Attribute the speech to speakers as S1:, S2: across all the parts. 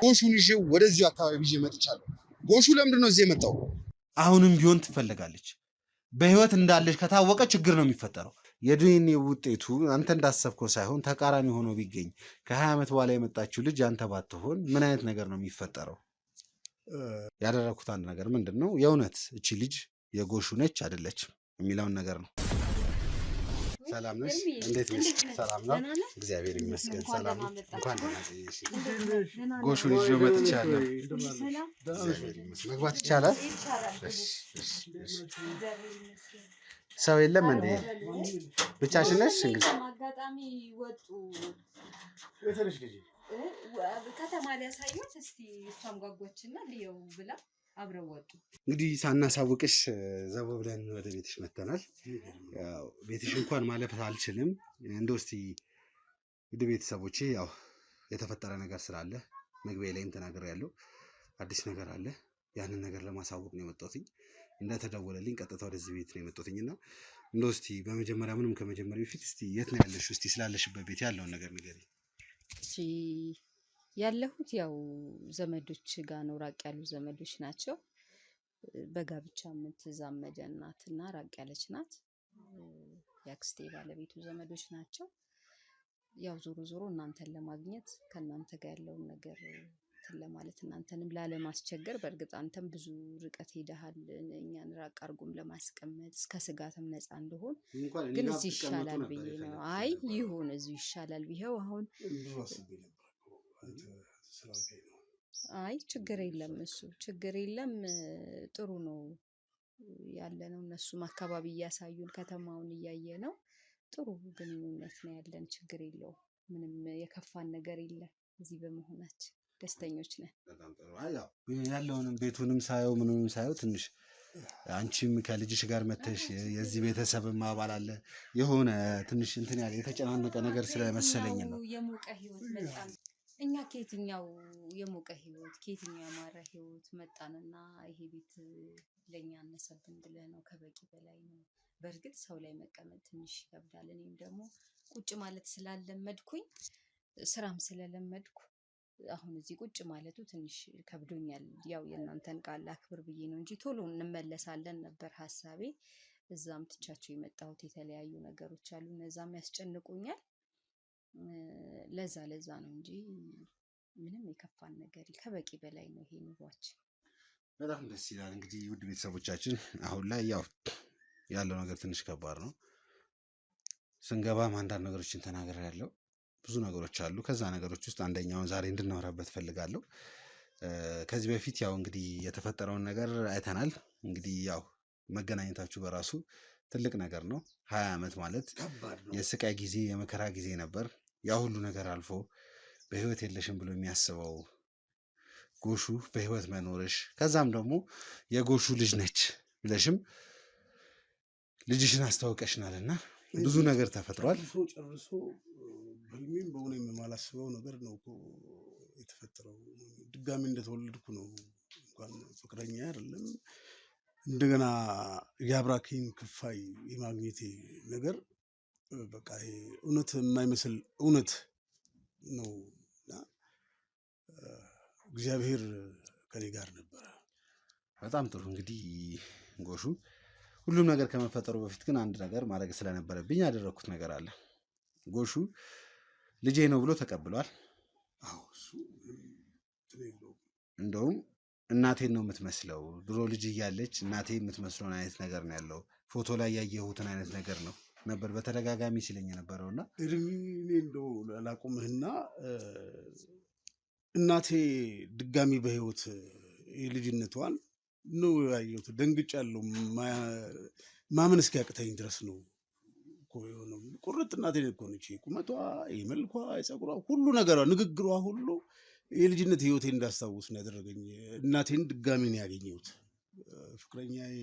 S1: ጎሹን ይዤ ወደዚህ አካባቢ ይዤ መጥቻለሁ። ጎሹ ለምንድን ነው እዚህ የመጣው? አሁንም ቢሆን ትፈልጋለች። በህይወት እንዳለች ከታወቀ ችግር ነው የሚፈጠረው። የዲኤንኤ ውጤቱ አንተ እንዳሰብከው ሳይሆን ተቃራኒ ሆኖ ቢገኝ ከ20 ዓመት በኋላ የመጣችው ልጅ አንተ ባትሆን ምን አይነት ነገር ነው የሚፈጠረው? ያደረኩት አንድ ነገር ምንድን ነው፣ የእውነት እቺ ልጅ የጎሹ ነች አይደለችም የሚለውን ነገር ነው። ሰላም ነሽ? እንዴት ነሽ? ሰላም ነው፣ እግዚአብሔር ይመስገን። ሰላም ነው። እንኳን ደህና ቆየሽ። ጎሹን ይዤ መጥቻለሁ። እግዚአብሔር ይመስገን። መግባት ይቻላል? ሰው የለም እንዴ? ብቻሽን ነሽ? እንግዲህ
S2: አጋጣሚ ወጡ ከተማ ሊያሳዩት እስቲ እሷም ጓጓችና ልየው ብላ አብረው ወጡ።
S1: እንግዲህ ሳናሳውቅሽ ዘው ብለን ወደ ቤትሽ መተናል። ያው ቤትሽ እንኳን ማለፍ አልችልም። እንደው እስቲ ወደ ቤተሰቦቼ ያው የተፈጠረ ነገር ስላለ መግቢያ ላይም ተናግሬያለሁ። አዲስ ነገር አለ። ያንን ነገር ለማሳወቅ ነው የመጣሁት። እንደተደወለልኝ ቀጥታ ወደዚህ ቤት ነው የመጣሁትና እንደው እስቲ በመጀመሪያ ምንም ከመጀመሪያ በፊት እስቲ የት ነው ያለሽው? እስቲ ስላለሽበት ቤት ያለውን ነገር ንገሪኝ።
S2: እሺ ያለሁት ያው ዘመዶች ጋር ነው። ራቅ ያሉ ዘመዶች ናቸው። በጋብቻ የምትዛመደ እናትና ራቅ ያለች ናት። የአክስቴ ባለቤቱ ዘመዶች ናቸው። ያው ዞሮ ዞሮ እናንተን ለማግኘት ከእናንተ ጋር ያለውን ነገር ለማለት እናንተንም ላለማስቸገር፣ በእርግጥ አንተም ብዙ ርቀት ሄደሃል እኛን ራቅ አድርጎም ለማስቀመጥ እስከ ስጋትም ነፃ እንደሆን፣ ግን እዚህ ይሻላል ብዬ ነው። አይ ይሁን እዚሁ ይሻላል ቢሄው አሁን አይ ችግር የለም፣ እሱ ችግር የለም። ጥሩ ነው ያለነው። እነሱም አካባቢ እያሳዩን ከተማውን እያየ ነው። ጥሩ ግንኙነት ነው ያለን። ችግር የለውም። ምንም የከፋን ነገር የለም። እዚህ በመሆናችን ደስተኞች ነን።
S1: በጣም ጥሩ። አይ ያው ያለውንም ቤቱንም ሳየው ምኑንም ሳየው ትንሽ አንቺም ከልጅሽ ጋር መተሽ የዚህ ቤተሰብም አባል አለ የሆነ ትንሽ እንትን ያለ የተጨናነቀ ነገር ስለመሰለኝ ነው።
S2: የሞቀ ህይወት መጣን እኛ ከየትኛው የሞቀ ህይወት ከየትኛው ያማረ ህይወት መጣንና ይሄ ቤት ለኛ አነሰብን ብለህ ነው? ከበቂ በላይ ነው። በእርግጥ ሰው ላይ መቀመጥ ትንሽ ይከብዳል። እኔም ደግሞ ቁጭ ማለት ስላለመድኩኝ ስራም ስለለመድኩ አሁን እዚህ ቁጭ ማለቱ ትንሽ ከብዶኛል። ያው የእናንተን ቃል አክብር ብዬ ነው እንጂ ቶሎ እንመለሳለን ነበር ሀሳቤ። እዛም ትቻቸው የመጣሁት የተለያዩ ነገሮች አሉ፣ እነዛም ያስጨንቁኛል። ለዛ ነው እንጂ ምንም የከፋን ነገር ከበቂ በላይ ነው ይሄ ኑሯችን።
S1: በጣም ደስ ይላል። እንግዲህ ውድ ቤተሰቦቻችን አሁን ላይ ያው ያለው ነገር ትንሽ ከባድ ነው። ስንገባም አንዳንድ ነገሮችን ተናግሬያለሁ። ብዙ ነገሮች አሉ። ከዛ ነገሮች ውስጥ አንደኛውን ዛሬ እንድናወራበት ፈልጋለሁ። ከዚህ በፊት ያው እንግዲህ የተፈጠረውን ነገር አይተናል። እንግዲህ ያው መገናኘታችሁ በራሱ ትልቅ ነገር ነው። 20 ዓመት ማለት የስቃይ ጊዜ የመከራ ጊዜ ነበር። ያ ሁሉ ነገር አልፎ በህይወት የለሽም ብሎ የሚያስበው ጎሹ በህይወት መኖርሽ፣ ከዛም ደግሞ የጎሹ ልጅ ነች ብለሽም ልጅሽን አስተዋውቀሽናልና ብዙ ነገር ተፈጥሯል።
S3: ጨርሶ በህልሜም በእውኔም የማላስበው ነገር ነው የተፈጠረው። ድጋሚ እንደተወለድኩ ነው። እንኳን ፍቅረኛ አይደለም እንደገና የአብራኬን ክፋይ የማግኘቴ ነገር በቃ እውነት የማይመስል እውነት ነው። እግዚአብሔር ከኔ ጋር ነበረ።
S1: በጣም ጥሩ። እንግዲህ ጎሹ ሁሉም ነገር ከመፈጠሩ በፊት ግን አንድ ነገር ማድረግ ስለነበረብኝ ያደረኩት ነገር አለ። ጎሹ ልጄ ነው ብሎ ተቀብሏል።
S3: አዎ እሱ
S1: እንደውም እናቴን ነው የምትመስለው፣ ድሮ ልጅ እያለች እናቴ የምትመስለውን አይነት ነገር ነው ያለው፣ ፎቶ ላይ ያየሁትን አይነት ነገር ነው ነበር በተደጋጋሚ ሲለኝ የነበረውና
S3: እኔ እንደው ላቁምህና እናቴ ድጋሚ በህይወት የልጅነቷን ነው ያየሁት። ደንግጫለሁ። ማመን እስኪያቅተኝ ድረስ ነው እኮ የሆነው። ቁርጥ እናቴ እኮ ነች። ቁመቷ፣ የመልኳ፣ የፀጉሯ፣ ሁሉ ነገሯ፣ ንግግሯ ሁሉ የልጅነት ህይወቴን እንዳስታውስ ነው ያደረገኝ። እናቴን ድጋሚ ነው ያገኘሁት። ፍቅረኛዬ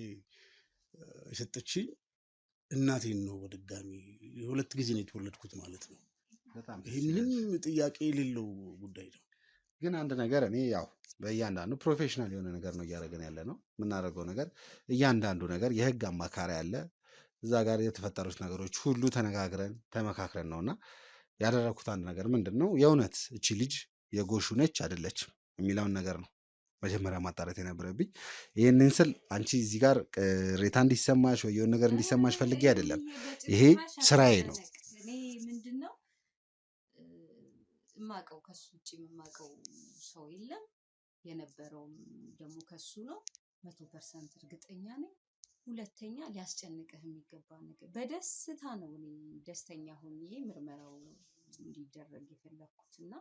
S3: የሰጠችኝ እናቴን ነው በድጋሚ። የሁለት ጊዜ ነው የተወለድኩት ማለት ነው። ይሄ ምንም ጥያቄ የሌለው ጉዳይ ነው።
S1: ግን አንድ ነገር እኔ ያው በእያንዳንዱ ፕሮፌሽናል የሆነ ነገር ነው እያደረገን ያለ ነው። የምናደርገው ነገር እያንዳንዱ ነገር የህግ አማካሪ አለ። እዛ ጋር የተፈጠሩት ነገሮች ሁሉ ተነጋግረን ተመካክረን ነውና ያደረኩት አንድ ነገር ምንድን ነው፣ የእውነት እቺ ልጅ የጎሹ ነች አይደለችም የሚለውን ነገር ነው መጀመሪያ ማጣራት የነበረብኝ። ይህንን ስል አንቺ እዚህ ጋር ቅሬታ እንዲሰማሽ ወይ የሆነ ነገር እንዲሰማሽ ፈልጌ አይደለም። ይሄ ስራዬ ነው።
S2: እኔ ምንድን ነው የማውቀው ከሱ ውጭ የማውቀው ሰው የለም። የነበረውም ደግሞ ከሱ ነው 100% እርግጠኛ ነኝ። ሁለተኛ ሊያስጨንቅህ የሚገባ ነገር በደስታ ነው። እኔ ደስተኛ ሆኜ ምርመራው እንዲደረግ የፈለኩት እና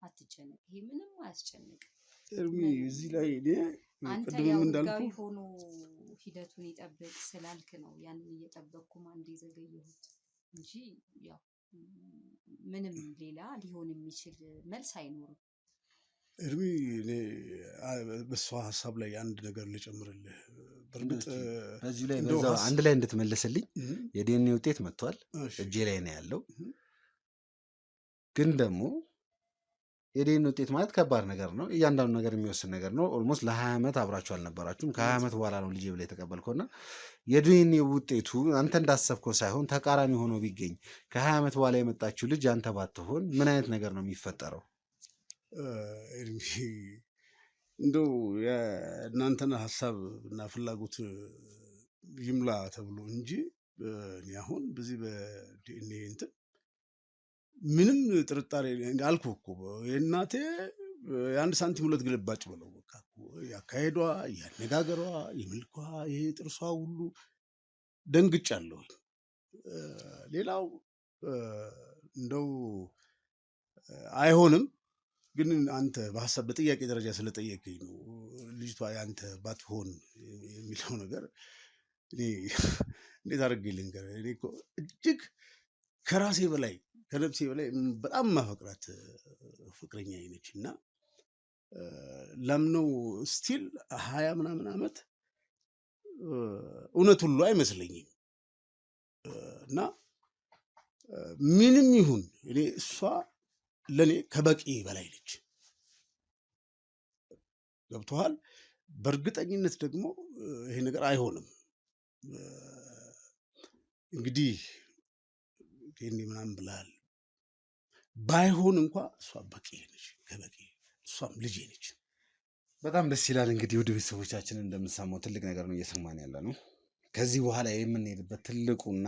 S2: አትጨነቅ፣ ይሄ ምንም አያስጨንቅ።
S3: እዚህ ላይ
S2: አንተ ያው ህጋዊ ሆኖ ሂደቱን ይጠብቅ ስላልክ ነው ያንን እየጠበቅኩም አንዴ ዘገየሁት እንጂ ያው ምንም ሌላ ሊሆን የሚችል መልስ አይኖርም።
S3: እርሚ እኔ በሷ ሀሳብ ላይ አንድ ነገር ልጨምርልህ። በእርግጥ
S1: በዚሁ ላይ አንድ ላይ እንድትመልስልኝ የዲኤንኤ ውጤት መጥቷል፣ እጄ ላይ ነው ያለው። ግን ደግሞ የዲኤንኤ ውጤት ማለት ከባድ ነገር ነው። እያንዳንዱ ነገር የሚወስን ነገር ነው። ኦልሞስት ለ20 ዓመት አብራችሁ አልነበራችሁም። ከ20 ዓመት በኋላ ነው ልጄ ብላ የተቀበልከው እና የዲኤንኤ ውጤቱ አንተ እንዳሰብከው ሳይሆን ተቃራኒ ሆኖ ቢገኝ ከ20 ዓመት በኋላ የመጣችው ልጅ አንተ ባትሆን ምን አይነት ነገር ነው የሚፈጠረው?
S3: እንደው የእናንተን ሀሳብ እና ፍላጎት ይምላ ተብሎ እንጂ እኔ አሁን በዚህ በዲኤንኤ እንትን ምንም ጥርጣሬ አልኩህ እኮ የእናቴ የአንድ ሳንቲም ሁለት ግልባጭ ብለው በቃ ያካሄዷ፣ ያነጋገሯ፣ የመልኳ፣ ይሄ ጥርሷ ሁሉ ደንግጫለሁ። ሌላው እንደው አይሆንም ግን አንተ በሀሳብ በጥያቄ ደረጃ ስለጠየቀኝ ነው ልጅቷ ያንተ ባትሆን የሚለው ነገር እኔ እንዴት አድርጌ ልንገርህ? እኔ እኮ እጅግ ከራሴ በላይ ከነፍሴ በላይ በጣም ማፈቅራት ፍቅረኛ ነች እና ለምነው ስቲል 20 ምናምን ዓመት እውነት ሁሉ አይመስለኝም እና ምንም ይሁን እኔ እሷ ለኔ ከበቂ በላይ ነች። ገብቶሃል? በእርግጠኝነት ደግሞ ይሄ ነገር አይሆንም። እንግዲህ ይሄኔ ምናምን ብላል ባይሆን እንኳ እሷ በቂ ነች፣ ከበቂ እሷም ልጄ ነች።
S1: በጣም ደስ ይላል። እንግዲህ ውድ ቤተሰቦቻችን እንደምንሰማው ትልቅ ነገር ነው እየሰማን ያለ ነው። ከዚህ በኋላ የምንሄድበት ትልቁና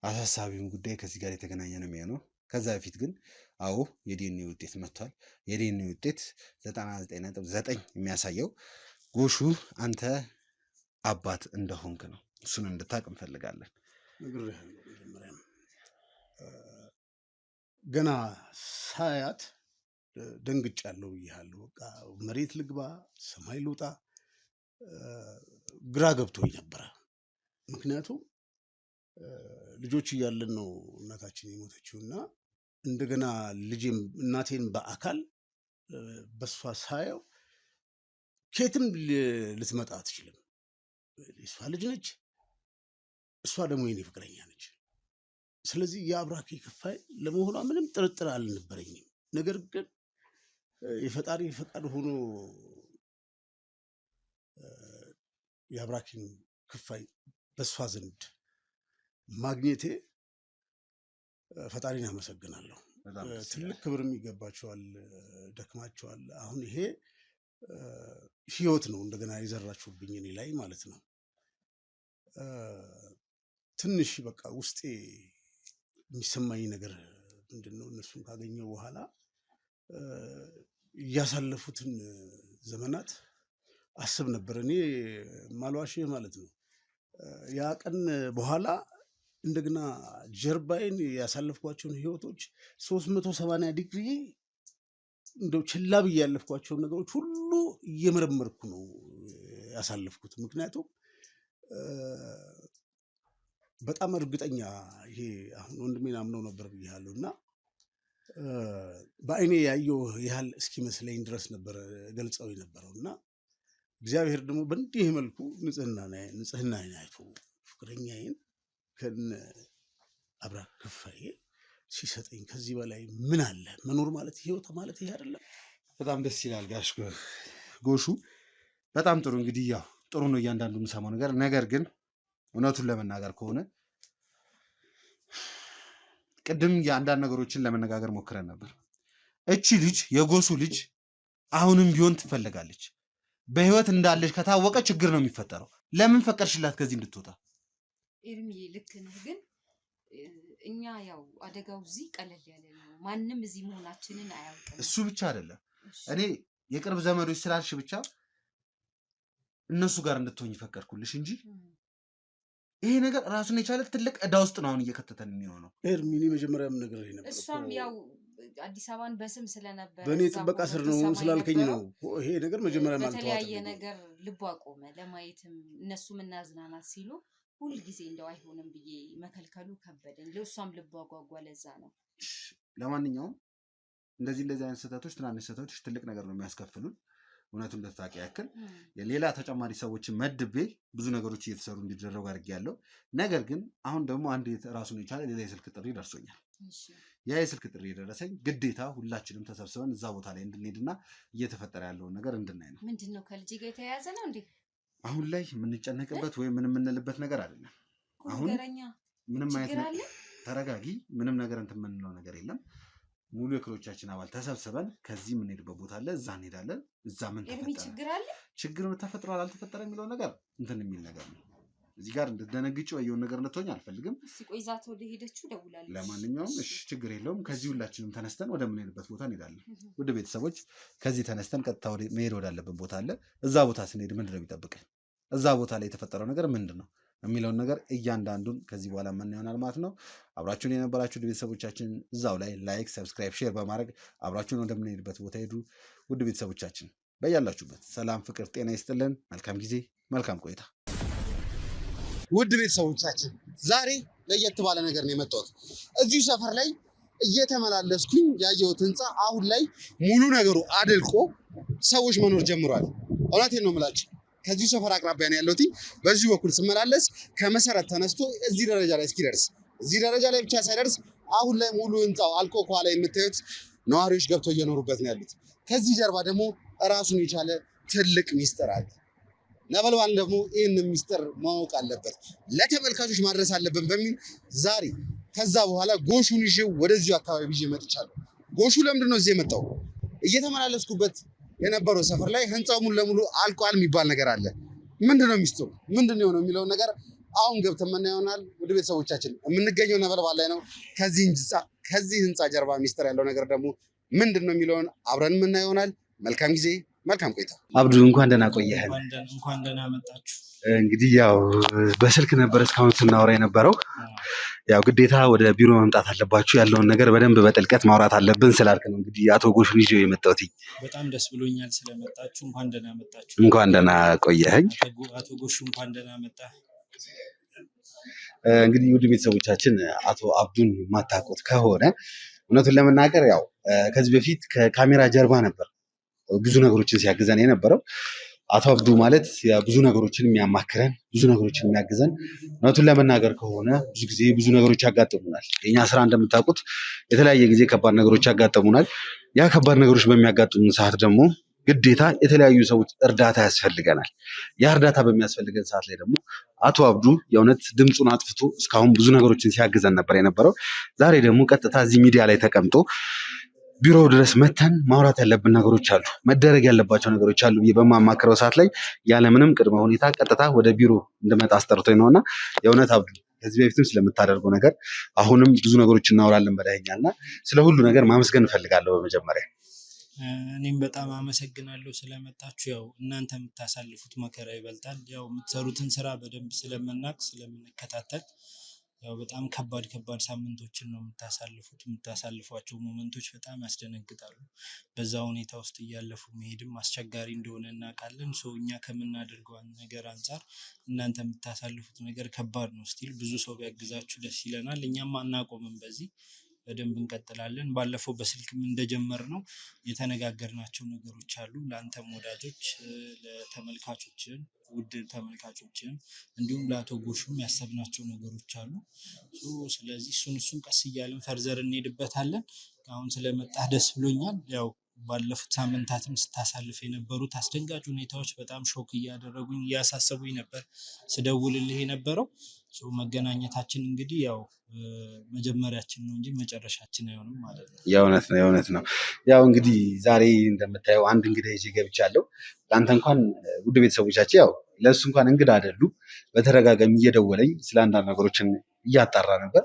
S1: አሳሳቢውን ጉዳይ ከዚህ ጋር የተገናኘ ነው የሚሆነው። ከዛ በፊት ግን አዎ የዲኤንኤ ውጤት መጥቷል። የዲኤንኤ ውጤት 99.9 የሚያሳየው ጎሹ አንተ አባት እንደሆንክ ነው። እሱን እንድታቅ እንፈልጋለን።
S3: ገና ሳያት ደንግጫለሁ ብያለሁ። በቃ መሬት ልግባ ሰማይ ልውጣ ግራ ገብቶኝ ነበረ። ምክንያቱም ልጆች እያለን ነው እናታችን የሞተችው እና እንደገና ልጄም እናቴን በአካል በሷ ሳየው ከየትም ልትመጣ አትችልም። እሷ ልጅ ነች፣ እሷ ደግሞ የኔ ፍቅረኛ ነች። ስለዚህ የአብራኬ ክፋይ ለመሆኗ ምንም ጥርጥር አልነበረኝም። ነገር ግን የፈጣሪ ፈቃድ ሆኖ የአብራኬን ክፋይ በሷ ዘንድ ማግኘቴ ፈጣሪን አመሰግናለሁ። ትልቅ ክብርም ይገባቸዋል፣ ደክማቸዋል። አሁን ይሄ ህይወት ነው እንደገና የዘራችሁብኝ እኔ ላይ ማለት ነው። ትንሽ በቃ ውስጤ የሚሰማኝ ነገር ምንድን ነው? እነሱን ካገኘው በኋላ እያሳለፉትን ዘመናት አስብ ነበር። እኔ ማልዋሽህ ማለት ነው ያ ቀን በኋላ እንደገና ጀርባዬን ያሳለፍኳቸውን ህይወቶች 380 ዲግሪ እንደው ችላ ብዬ ያለፍኳቸውን ነገሮች ሁሉ እየመረመርኩ ነው ያሳለፍኩት። ምክንያቱም በጣም እርግጠኛ ይሄ አሁን ወንድሜን አምነው ነበር ብያለሁ እና በአይኔ ያየው ያህል እስኪመስለኝ ድረስ ነበር ገልጸው የነበረው እና እግዚአብሔር ደግሞ በእንዲህ መልኩ ንጽህናዬን አይቶ ፍቅረኛዬን ከነ አብራክ ክፋዬ ሲሰጠኝ ከዚህ በላይ ምን አለ? መኖር ማለት ህይወት ማለት ይሄ አይደለም?
S1: በጣም ደስ ይላል ጋሽ ጎሹ። በጣም ጥሩ። እንግዲህ ያው ጥሩ ነው እያንዳንዱ የምሰማው ነገር። ነገር ግን እውነቱን ለመናገር ከሆነ ቅድም የአንዳንድ ነገሮችን ለመነጋገር ሞክረን ነበር። እቺ ልጅ የጎሱ ልጅ አሁንም ቢሆን ትፈልጋለች። በህይወት እንዳለች ከታወቀ ችግር ነው የሚፈጠረው። ለምን ፈቀድሽላት ከዚህ እንድትወጣ?
S2: ኤርሚዬ ልክ ነህ፣ ግን እኛ ያው አደጋው እዚህ ቀለል ያለ ነው። ማንም እዚህ መሆናችንን አያውቅም።
S1: እሱ ብቻ አይደለም፣ እኔ የቅርብ ዘመዶች ስላልሽ ብቻ እነሱ ጋር እንድትሆኝ ፈቀድኩልሽ እንጂ ይሄ ነገር ራሱን የቻለ ትልቅ ዕዳ ውስጥ ነው አሁን እየከተተን የሚሆነው።
S3: ኤርሚኒ መጀመሪያም ነገር ነበር።
S2: እሷም ያው አዲስ አበባን በስም ስለነበረ
S3: በእኔ ጥበቃ ስር ነው ስላልከኝ ነው ይሄ ነገር መጀመሪያ ማለት ነው።
S2: በተለያየ ነገር ልቧ ቆመ። ለማየትም እነሱም እናዝናናት ሲሉ ሁልጊዜ እንደው አይሆንም ብዬ መከልከሉ ከበደኝ። ለእሷም ልቧ ጓጓ። ለዛ ነው።
S1: ለማንኛውም እንደዚህ አይነት ስህተቶች፣ ትናንሽ ስህተቶች ትልቅ ነገር ነው የሚያስከፍሉን። እውነቱን እንደታውቂ ያክል ሌላ ተጨማሪ ሰዎችን መድቤ ብዙ ነገሮች እየተሰሩ እንዲደረጉ አድርጌያለሁ። ነገር ግን አሁን ደግሞ አንድ ራሱን የቻለ ሌላ የስልክ ጥሪ ደርሶኛል። ያ የስልክ ጥሪ የደረሰኝ ግዴታ ሁላችንም ተሰብስበን እዛ ቦታ ላይ እንድንሄድና እየተፈጠረ ያለውን ነገር እንድናይ ነው።
S2: ምንድን ነው? ከልጅ ጋር የተያያዘ ነው እንዴ?
S1: አሁን ላይ የምንጨነቅበት ወይም ምን የምንልበት ነገር አይደለም። አሁን ምንም አይነት ተረጋጊ፣ ምንም ነገር እንትን የምንለው ነገር የለም። ሙሉ የክሮቻችን አባል ተሰብስበን ከዚህ የምንሄድበት ቦታ አለ፣ እዛ እንሄዳለን። እዛ ምን ተፈጠረ፣ ችግር ተፈጥሯል አልተፈጠረ የሚለው ነገር እንትን የሚል ነገር ነው። እዚህ ጋር እንድትደነግጪ ወይ የሆነ ነገር እንድትሆኝ አልፈልግም።
S2: ቆይ ዛት ወደ ሄደችው ደውላለች።
S1: ለማንኛውም እሺ ችግር የለውም። ከዚህ ሁላችንም ተነስተን ወደምንሄድበት ቦታ እንሄዳለን። ውድ ቤተሰቦች ከዚህ ተነስተን ቀጥታ መሄድ ወዳለብን ቦታ አለ። እዛ ቦታ ስንሄድ ምንድን ነው የሚጠብቀን፣ እዛ ቦታ ላይ የተፈጠረው ነገር ምንድን ነው የሚለውን ነገር እያንዳንዱን ከዚህ በኋላ ምን ይሆናል ማለት ነው። አብራችሁን የነበራችሁ ቤተሰቦቻችን እዛው ላይ ላይክ፣ ሰብስክራይብ፣ ሼር በማድረግ አብራችሁን ወደምንሄድበት ቦታ ሄዱ። ውድ ቤተሰቦቻችን በያላችሁበት ሰላም፣ ፍቅር፣ ጤና ይስጥልን። መልካም ጊዜ፣ መልካም ቆይታ።
S4: ውድ ቤተሰቦቻችን ዛሬ ለየት ባለ ነገር ነው የመጣሁት። እዚሁ ሰፈር ላይ እየተመላለስኩኝ ያየሁት ህንፃ አሁን ላይ ሙሉ ነገሩ አድልቆ ሰዎች መኖር ጀምሯል። እውነቴን ነው የምላችሁ። ከዚሁ ሰፈር አቅራቢያ ነው ያለሁት። በዚሁ በኩል ስመላለስ ከመሰረት ተነስቶ እዚህ ደረጃ ላይ እስኪደርስ፣ እዚህ ደረጃ ላይ ብቻ ሳይደርስ አሁን ላይ ሙሉ ህንፃው አልቆ ከኋላ የምታዩት ነዋሪዎች ገብተው እየኖሩበት ነው ያሉት። ከዚህ ጀርባ ደግሞ ራሱን የቻለ ትልቅ ሚስጥር አለ። ነበልባል ደግሞ ይህንን ሚስጥር ማወቅ አለበት፣ ለተመልካቾች ማድረስ አለብን በሚል ዛሬ ከዛ በኋላ ጎሹን ይዤ ወደዚሁ አካባቢ ይዤ መጥቻለሁ። ጎሹ ለምንድን ነው እዚህ የመጣው? እየተመላለስኩበት የነበረው ሰፈር ላይ ህንፃው ሙሉ ለሙሉ አልቋል የሚባል ነገር አለ። ምንድነው ሚስጥሩ? ምንድነው የሆነው የሚለውን ነገር አሁን ገብተን የምናየው ይሆናል። ወደ ቤተሰቦቻችን የምንገኘው ነበልባል ላይ ነው። ከዚህ ህንፃ ጀርባ ሚስጥር ያለው ነገር ደግሞ ምንድነው የሚለውን አብረን የምናየው ይሆናል። መልካም ጊዜ፣ መልካም ቆይታ።
S1: አብዱ እንኳን ደህና ቆየህን።
S5: እንኳን ደህና መጣችሁ።
S1: እንግዲህ ያው በስልክ ነበር እስካሁን ስናወራ የነበረው። ያው ግዴታ ወደ ቢሮ መምጣት አለባችሁ፣ ያለውን ነገር በደንብ በጥልቀት ማውራት አለብን ስላልክ ነው እንግዲህ አቶ ጎሹን ይዤው የመጣሁት።
S5: በጣም ደስ ብሎኛል ስለመጣችሁ። እንኳን ደህና መጣችሁ።
S1: እንኳን ደህና ቆየኸኝ።
S5: አቶ ጎሹ እንኳን ደህና መጣ።
S1: እንግዲህ ውድ ቤተሰቦቻችን አቶ አብዱን ማታውቁት ከሆነ እውነቱን ለመናገር ያው ከዚህ በፊት ከካሜራ ጀርባ ነበር ብዙ ነገሮችን ሲያግዘን የነበረው። አቶ አብዱ ማለት ብዙ ነገሮችን የሚያማክረን፣ ብዙ ነገሮችን የሚያግዘን። እውነቱን ለመናገር ከሆነ ብዙ ጊዜ ብዙ ነገሮች ያጋጥሙናል። የኛ ስራ እንደምታውቁት የተለያየ ጊዜ ከባድ ነገሮች ያጋጥሙናል። ያ ከባድ ነገሮች በሚያጋጥሙን ሰዓት ደግሞ ግዴታ የተለያዩ ሰዎች እርዳታ ያስፈልገናል። ያ እርዳታ በሚያስፈልገን ሰዓት ላይ ደግሞ አቶ አብዱ የእውነት ድምፁን አጥፍቶ እስካሁን ብዙ ነገሮችን ሲያግዘን ነበር የነበረው። ዛሬ ደግሞ ቀጥታ እዚህ ሚዲያ ላይ ተቀምጦ ቢሮ ድረስ መተን ማውራት ያለብን ነገሮች አሉ፣ መደረግ ያለባቸው ነገሮች አሉ ብዬ በማማክረው ሰዓት ላይ ያለምንም ቅድመ ሁኔታ ቀጥታ ወደ ቢሮ እንድመጣ አስጠርቶኝ ነውና የእውነት አብዱ ከዚህ በፊትም ስለምታደርገው ነገር አሁንም ብዙ ነገሮች እናወራለን ብለኸኛል እና ስለ ሁሉ ነገር ማመስገን እፈልጋለሁ። በመጀመሪያ
S5: እኔም በጣም አመሰግናለሁ ስለመጣችሁ። ያው እናንተ የምታሳልፉት መከራ ይበልጣል። ያው የምትሰሩትን ስራ በደንብ ስለምናውቅ ስለምንከታተል ያው በጣም ከባድ ሳምንቶችን ነው የምታሳልፉት። የምታሳልፏቸው ሞመንቶች በጣም ያስደነግጣሉ። በዛ ሁኔታ ውስጥ እያለፉ መሄድም አስቸጋሪ እንደሆነ እናውቃለን። እኛ ከምናደርገው ነገር አንጻር እናንተ የምታሳልፉት ነገር ከባድ ነው። ስቲል ብዙ ሰው ቢያግዛችሁ ደስ ይለናል። እኛም አናቆምም፣ በዚህ በደንብ እንቀጥላለን። ባለፈው በስልክም እንደጀመርነው የተነጋገርናቸው ነገሮች አሉ። ለአንተም ወዳጆች፣ ለተመልካቾችን፣ ውድ ተመልካቾችን እንዲሁም ለአቶ ጎሹም ያሰብናቸው ነገሮች አሉ። ስለዚህ እሱን ቀስ እያልን ፈርዘር እንሄድበታለን። አሁን ስለመጣህ ደስ ብሎኛል። ያው ባለፉት ሳምንታትም ስታሳልፍ የነበሩት አስደንጋጭ ሁኔታዎች በጣም ሾክ እያደረጉኝ እያሳሰቡኝ ነበር ስደውልልህ የነበረው። መገናኘታችን እንግዲህ ያው መጀመሪያችን ነው እንጂ መጨረሻችን አይሆንም ማለት ነው።
S1: የእውነት ነው። ያው እንግዲህ ዛሬ እንደምታየው አንድ እንግዳ ይዤ ገብቻለሁ። ለአንተ እንኳን ውድ ቤተሰቦቻችን ያው ለእሱ እንኳን እንግዳ አይደሉም። በተደጋጋሚ እየደወለኝ ስለ አንዳንድ ነገሮችን እያጣራ ነበር።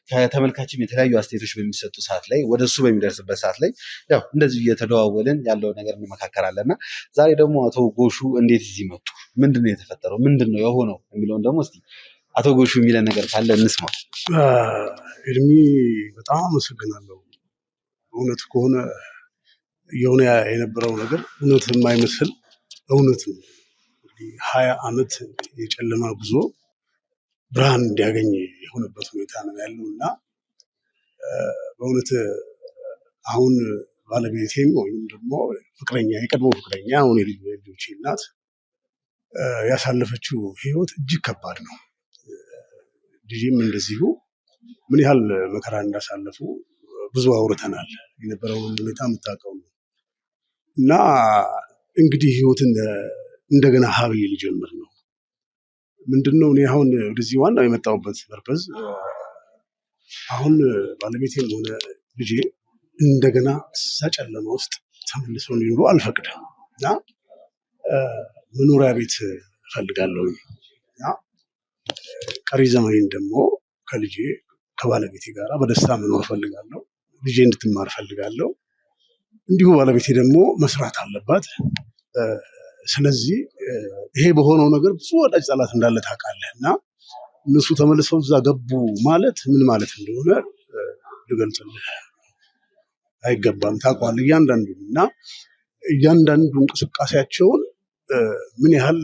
S1: ከተመልካችም የተለያዩ አስተያየቶች በሚሰጡ ሰዓት ላይ ወደ እሱ በሚደርስበት ሰዓት ላይ ያው እንደዚህ እየተደዋወልን ያለው ነገር እንመካከራለን እና ዛሬ ደግሞ አቶ ጎሹ እንዴት እዚህ መጡ፣ ምንድነው የተፈጠረው፣ ምንድነው የሆነው የሚለውን ደግሞ እስኪ አቶ ጎሹ የሚለን ነገር ካለ እንስማው።
S3: ኤርሚ በጣም አመሰግናለሁ። እውነት ከሆነ የሆነ የነበረው ነገር እውነት የማይመስል እውነት ነው። 20 ዓመት የጨለማ ጉዞ ብርሃን እንዲያገኝ የሆነበት ሁኔታ ነው ያለው እና በእውነት አሁን ባለቤቴም ወይም ደግሞ ፍቅረኛ የቀድሞ ፍቅረኛ አሁን የልጆቼ እናት ያሳለፈችው ህይወት እጅግ ከባድ ነው። ልጅም እንደዚሁ ምን ያህል መከራ እንዳሳለፉ ብዙ አውርተናል። የነበረውን ሁኔታ የምታውቀው ነው እና እንግዲህ ህይወትን እንደገና ሀብዬ ሊጀምር ነው። ምንድነው እኔ አሁን ወደዚህ ዋናው የመጣሁበት ፐርፐዝ አሁን ባለቤቴም ሆነ ልጄ እንደገና እዛ ጨለማ ውስጥ ተመልሰው እንዲኖሩ አልፈቅድም እና መኖሪያ ቤት እፈልጋለሁ እና ቀሪ ዘመኔን ደግሞ ከልጄ ከባለቤቴ ጋር በደስታ መኖር እፈልጋለሁ። ልጄ እንድትማር እፈልጋለሁ። እንዲሁ ባለቤቴ ደግሞ መስራት አለባት። ስለዚህ ይሄ በሆነው ነገር ብዙ ወዳጅ ጠላት እንዳለ ታውቃለህ እና እነሱ ተመልሰው እዛ ገቡ ማለት ምን ማለት እንደሆነ ልገልጽልህ አይገባም። ታውቀዋለህ እያንዳንዱ እና እያንዳንዱ እንቅስቃሴያቸውን ምን ያህል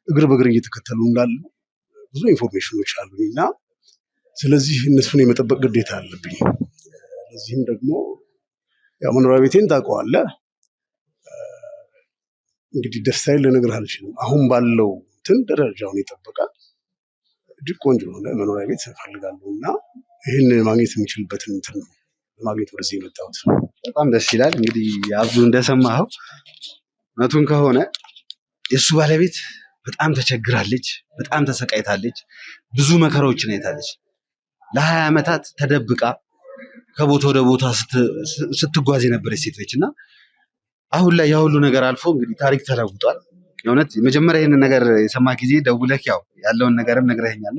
S3: እግር በእግር እየተከተሉ እንዳሉ ብዙ ኢንፎርሜሽኖች አሉኝ እና ስለዚህ እነሱን የመጠበቅ ግዴታ አለብኝ። ለዚህም ደግሞ ያው መኖሪያ ቤቴን ታውቀዋለህ። እንግዲህ ደስታዬን ልነግርህ አልችልም። አሁን ባለው እንትን ደረጃውን የጠበቀ እጅግ ቆንጆ የሆነ መኖሪያ ቤት እፈልጋለሁ እና ይህን ማግኘት የምችልበትን እንትን ነው ለማግኘት ወደዚህ የመጣሁት።
S1: በጣም ደስ ይላል። እንግዲህ አብዱ እንደሰማኸው እውነቱን ከሆነ የእሱ ባለቤት በጣም ተቸግራለች፣ በጣም ተሰቃይታለች፣ ብዙ መከራዎችን አይታለች። ለ20 ዓመታት ተደብቃ ከቦታ ወደ ቦታ ስትጓዝ የነበረች ሴት ነች እና አሁን ላይ ያ ሁሉ ነገር አልፎ እንግዲህ ታሪክ ተለውጧል። የእውነት መጀመሪያ ይህንን ነገር የሰማ ጊዜ ደውለህ ያው ያለውን ነገርም ነግረኸኛል።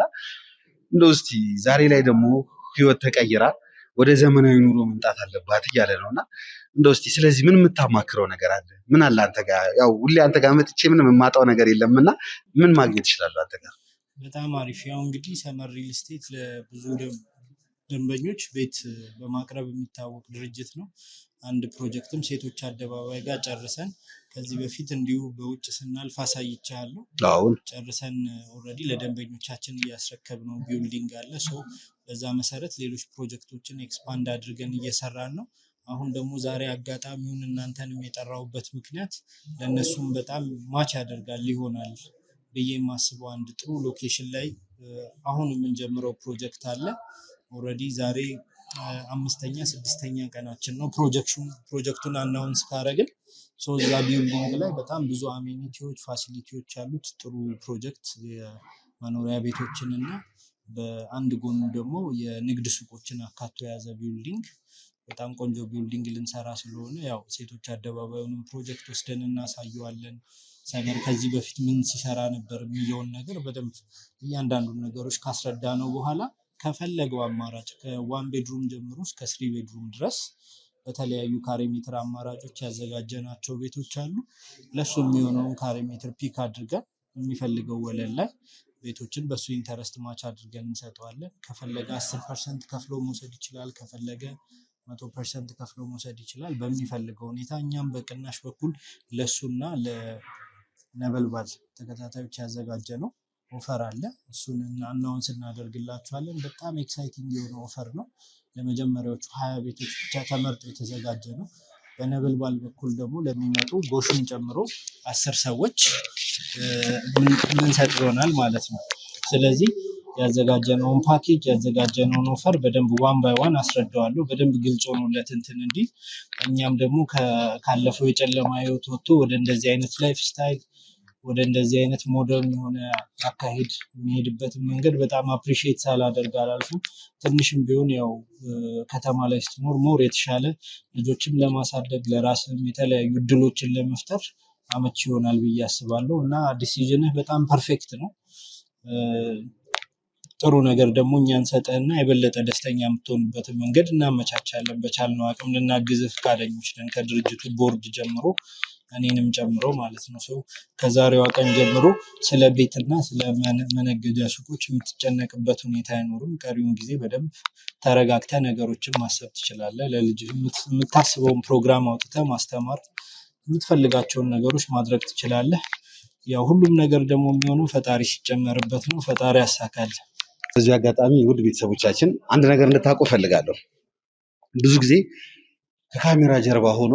S1: እንደው እስኪ ዛሬ ላይ ደግሞ ህይወት ተቀይራ ወደ ዘመናዊ ኑሮ መምጣት አለባት እያለ ነው እና እንደው እስኪ ስለዚህ ምን የምታማክረው ነገር አለ? ምን አለ አንተ ጋር? ያው ሁሌ አንተ ጋር መጥቼ ምንም የማጣው ነገር የለም እና ምን ማግኘት እችላለሁ አንተ ጋር?
S5: በጣም አሪፍ። ያው እንግዲህ ሰመር ሪል ስቴት ለብዙ ደንበኞች ቤት በማቅረብ የሚታወቅ ድርጅት ነው። አንድ ፕሮጀክትም ሴቶች አደባባይ ጋር ጨርሰን ከዚህ በፊት እንዲሁ በውጭ ስናልፍ አሳይቻለሁ። ጨርሰን ኦልሬዲ ለደንበኞቻችን እያስረከብነው ቢልዲንግ አለ። በዛ መሰረት ሌሎች ፕሮጀክቶችን ኤክስፓንድ አድርገን እየሰራን ነው። አሁን ደግሞ ዛሬ አጋጣሚውን እናንተንም የጠራሁበት ምክንያት ለእነሱም በጣም ማች ያደርጋል ይሆናል ብዬ የማስበው አንድ ጥሩ ሎኬሽን ላይ አሁን የምንጀምረው ፕሮጀክት አለ። ኦልሬዲ ዛሬ 5ኛ 6ኛ ቀናችን ነው ፕሮጀክቱን አናውንስ ካረግን። እዛ ቢልዲንግ ላይ በጣም ብዙ አሜኒቲዎች ፋሲሊቲዎች ያሉት ጥሩ ፕሮጀክት የመኖሪያ ቤቶችን እና በአንድ ጎኑ ደግሞ የንግድ ሱቆችን አካቶ የያዘ ቢልዲንግ በጣም ቆንጆ ቢልዲንግ ልንሰራ ስለሆነ ያው ሴቶች አደባባዩንም ፕሮጀክት ወስደን እናሳየዋለን። ሰመር ከዚህ በፊት ምን ሲሰራ ነበር የሚለውን ነገር በደንብ እያንዳንዱን ነገሮች ካስረዳ ነው በኋላ ከፈለገው አማራጭ ከ1 ቤድሩም ጀምሮ እስከ 3 ቤድሩም ድረስ በተለያዩ ካሬ ሜትር አማራጮች ያዘጋጀናቸው ቤቶች አሉ። ለሱ የሚሆነውን ካሬ ሜትር ፒክ አድርገን የሚፈልገው ወለል ላይ ቤቶችን በሱ ኢንተረስት ማች አድርገን እንሰጠዋለን። ከፈለገ 10% ከፍሎ መውሰድ ይችላል። ከፈለገ 100% ከፍሎ መውሰድ ይችላል። በሚፈልገው ሁኔታ እኛም በቅናሽ በኩል ለሱና ለነበልባል ተከታታዮች ያዘጋጀ ነው ኦፈር አለ። እሱን አናውንስ እናደርግላችኋለን። በጣም ኤክሳይቲንግ የሆነ ኦፈር ነው። ለመጀመሪያዎቹ 20 ቤቶች ብቻ ተመርጦ የተዘጋጀ ነው። በነበልባል በኩል ደግሞ ለሚመጡ ጎሹን ጨምሮ 10 ሰዎች ምንሰጥ ይሆናል ማለት ነው። ስለዚህ ያዘጋጀነውን ፓኬጅ ያዘጋጀነውን ኦፈር በደንብ ዋን ባይ ዋን አስረዳዋለሁ። በደንብ ግልጽ ሆኖለት እንትን እንዲል እኛም ደግሞ ካለፈው የጨለማ ህይወት ወጥቶ ወደ እንደዚህ አይነት ላይፍ ስታይል ወደ እንደዚህ አይነት ሞደርን የሆነ አካሄድ የሚሄድበትን መንገድ በጣም አፕሪሺየት ሳላደርግ አላልፍም። ትንሽም ቢሆን ያው ከተማ ላይ ስትኖር ሞር የተሻለ ልጆችም ለማሳደግ ለራስም የተለያዩ እድሎችን ለመፍጠር አመቺ ይሆናል ብዬ አስባለሁ እና ዲሲዥንህ በጣም ፐርፌክት ነው። ጥሩ ነገር ደግሞ እኛ እንሰጥህና የበለጠ ደስተኛ የምትሆንበትን መንገድ እናመቻቻለን። በቻልነው አቅም ልናግዝህ ፈቃደኞች ነን፣ ከድርጅቱ ቦርድ ጀምሮ እኔንም ጨምሮ ማለት ነው። ሰው ከዛሬዋ ቀን ጀምሮ ስለ ቤትና ስለ መነገጃ ሱቆች የምትጨነቅበት ሁኔታ አይኖርም። ቀሪውን ጊዜ በደንብ ተረጋግተህ ነገሮችን ማሰብ ትችላለህ። ለልጅ የምታስበውን ፕሮግራም አውጥተህ ማስተማር የምትፈልጋቸውን ነገሮች ማድረግ ትችላለህ። ያው ሁሉም ነገር ደግሞ የሚሆነው ፈጣሪ ሲጨመርበት ነው። ፈጣሪ ያሳካል።
S1: በዚህ አጋጣሚ ውድ ቤተሰቦቻችን አንድ ነገር እንድታውቁ እፈልጋለሁ። ብዙ ጊዜ ከካሜራ ጀርባ ሆኖ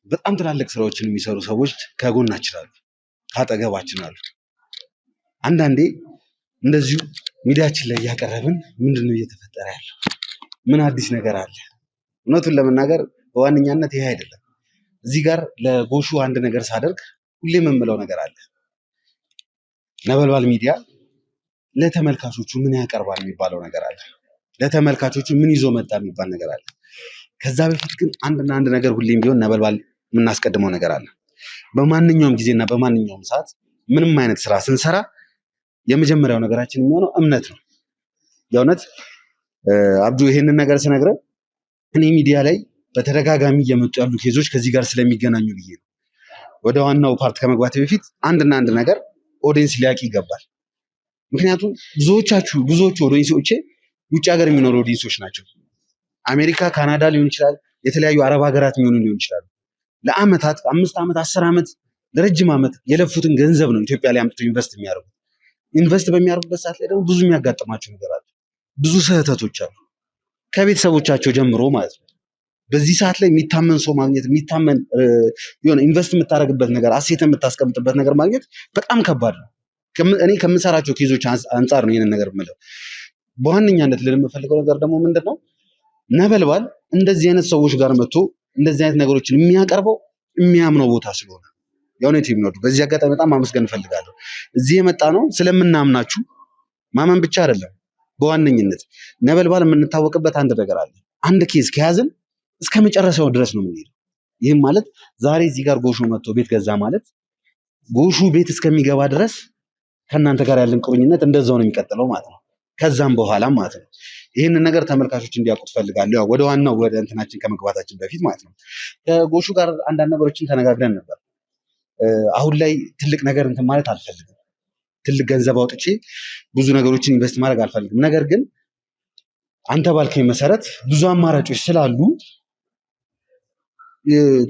S1: በጣም ትላልቅ ስራዎችን የሚሰሩ ሰዎች ከጎናችን አሉ፣ ካጠገባችን አሉ። አንዳንዴ እንደዚሁ ሚዲያችን ላይ እያቀረብን ምንድነው እየተፈጠረ ያለው? ምን አዲስ ነገር አለ? እውነቱን ለመናገር በዋነኛነት ይሄ አይደለም። እዚህ ጋር ለጎሹ አንድ ነገር ሳደርግ ሁሌ የምምለው ነገር አለ። ነበልባል ሚዲያ ለተመልካቾቹ ምን ያቀርባል የሚባለው ነገር አለ። ለተመልካቾቹ ምን ይዞ መጣ የሚባል ነገር አለ። ከዛ በፊት ግን አንድና አንድ ነገር ሁሌም ቢሆን ነበልባል የምናስቀድመው ነገር አለ። በማንኛውም ጊዜና በማንኛውም ሰዓት ምንም አይነት ስራ ስንሰራ የመጀመሪያው ነገራችን የሚሆነው እምነት ነው። የእውነት አብዱ ይሄንን ነገር ስነግረን እኔ ሚዲያ ላይ በተደጋጋሚ እየመጡ ያሉ ኬዞች ከዚህ ጋር ስለሚገናኙ ብዬ ነው። ወደ ዋናው ፓርት ከመግባት በፊት አንድና አንድ ነገር ኦዲየንስ ሊያውቅ ይገባል። ምክንያቱም ብዙዎቹ ኦዲየንሶቼ ውጭ ሀገር የሚኖሩ ኦዲየንሶች ናቸው። አሜሪካ፣ ካናዳ ሊሆን ይችላል፣ የተለያዩ አረብ ሀገራት የሚሆኑ ሊሆን ይችላሉ። ለአመታት 5 ዓመት 10 ዓመት ለረጅም ዓመት የለፉትን ገንዘብ ነው ኢትዮጵያ ላይ አምጥተው ኢንቨስት የሚያደርጉት። ኢንቨስት በሚያደርጉበት ሰዓት ላይ ደግሞ ብዙ የሚያጋጥማቸው ነገር አለ። ብዙ ስህተቶች አሉ፣ ከቤተሰቦቻቸው ጀምሮ ማለት ነው። በዚህ ሰዓት ላይ የሚታመን ሰው ማግኘት የሚታመን የሆነ ኢንቨስት የምታደርግበት ነገር አሴት የምታስቀምጥበት ነገር ማግኘት በጣም ከባድ ነው። እኔ ከምሰራቸው ኬዞች አንጻር ነው ይህንን ነገር የምለው። በዋነኛነት ልል የምፈልገው ነገር ደግሞ ምንድን ነው፣ ነበልባል እንደዚህ አይነት ሰዎች ጋር መጥቶ እንደዚህ አይነት ነገሮችን የሚያቀርበው የሚያምነው ቦታ ስለሆነ የእውነት የሚወዱ በዚህ አጋጣሚ በጣም ማመስገን እፈልጋለሁ። እዚህ የመጣ ነው ስለምናምናችሁ ማመን ብቻ አይደለም። በዋነኝነት ነበልባል የምንታወቅበት አንድ ነገር አለ። አንድ ኬዝ ከያዝን እስከ መጨረሻው ድረስ ነው የምንሄደው። ይህም ማለት ዛሬ እዚህ ጋር ጎሹ መጥቶ ቤት ገዛ ማለት ጎሹ ቤት እስከሚገባ ድረስ ከእናንተ ጋር ያለን ቁርኝነት እንደዛው ነው የሚቀጥለው ማለት ነው። ከዛም በኋላ ማለት ነው። ይህንን ነገር ተመልካቾች እንዲያውቁት ፈልጋለሁ። ያው ወደ ዋናው ወደ እንትናችን ከመግባታችን በፊት ማለት ነው። ከጎሹ ጋር አንዳንድ ነገሮችን ተነጋግረን ነበር። አሁን ላይ ትልቅ ነገር እንትን ማለት አልፈልግም። ትልቅ ገንዘብ አውጥቼ ብዙ ነገሮችን ኢንቨስት ማድረግ አልፈልግም። ነገር ግን አንተ ባልከኝ መሰረት ብዙ አማራጮች ስላሉ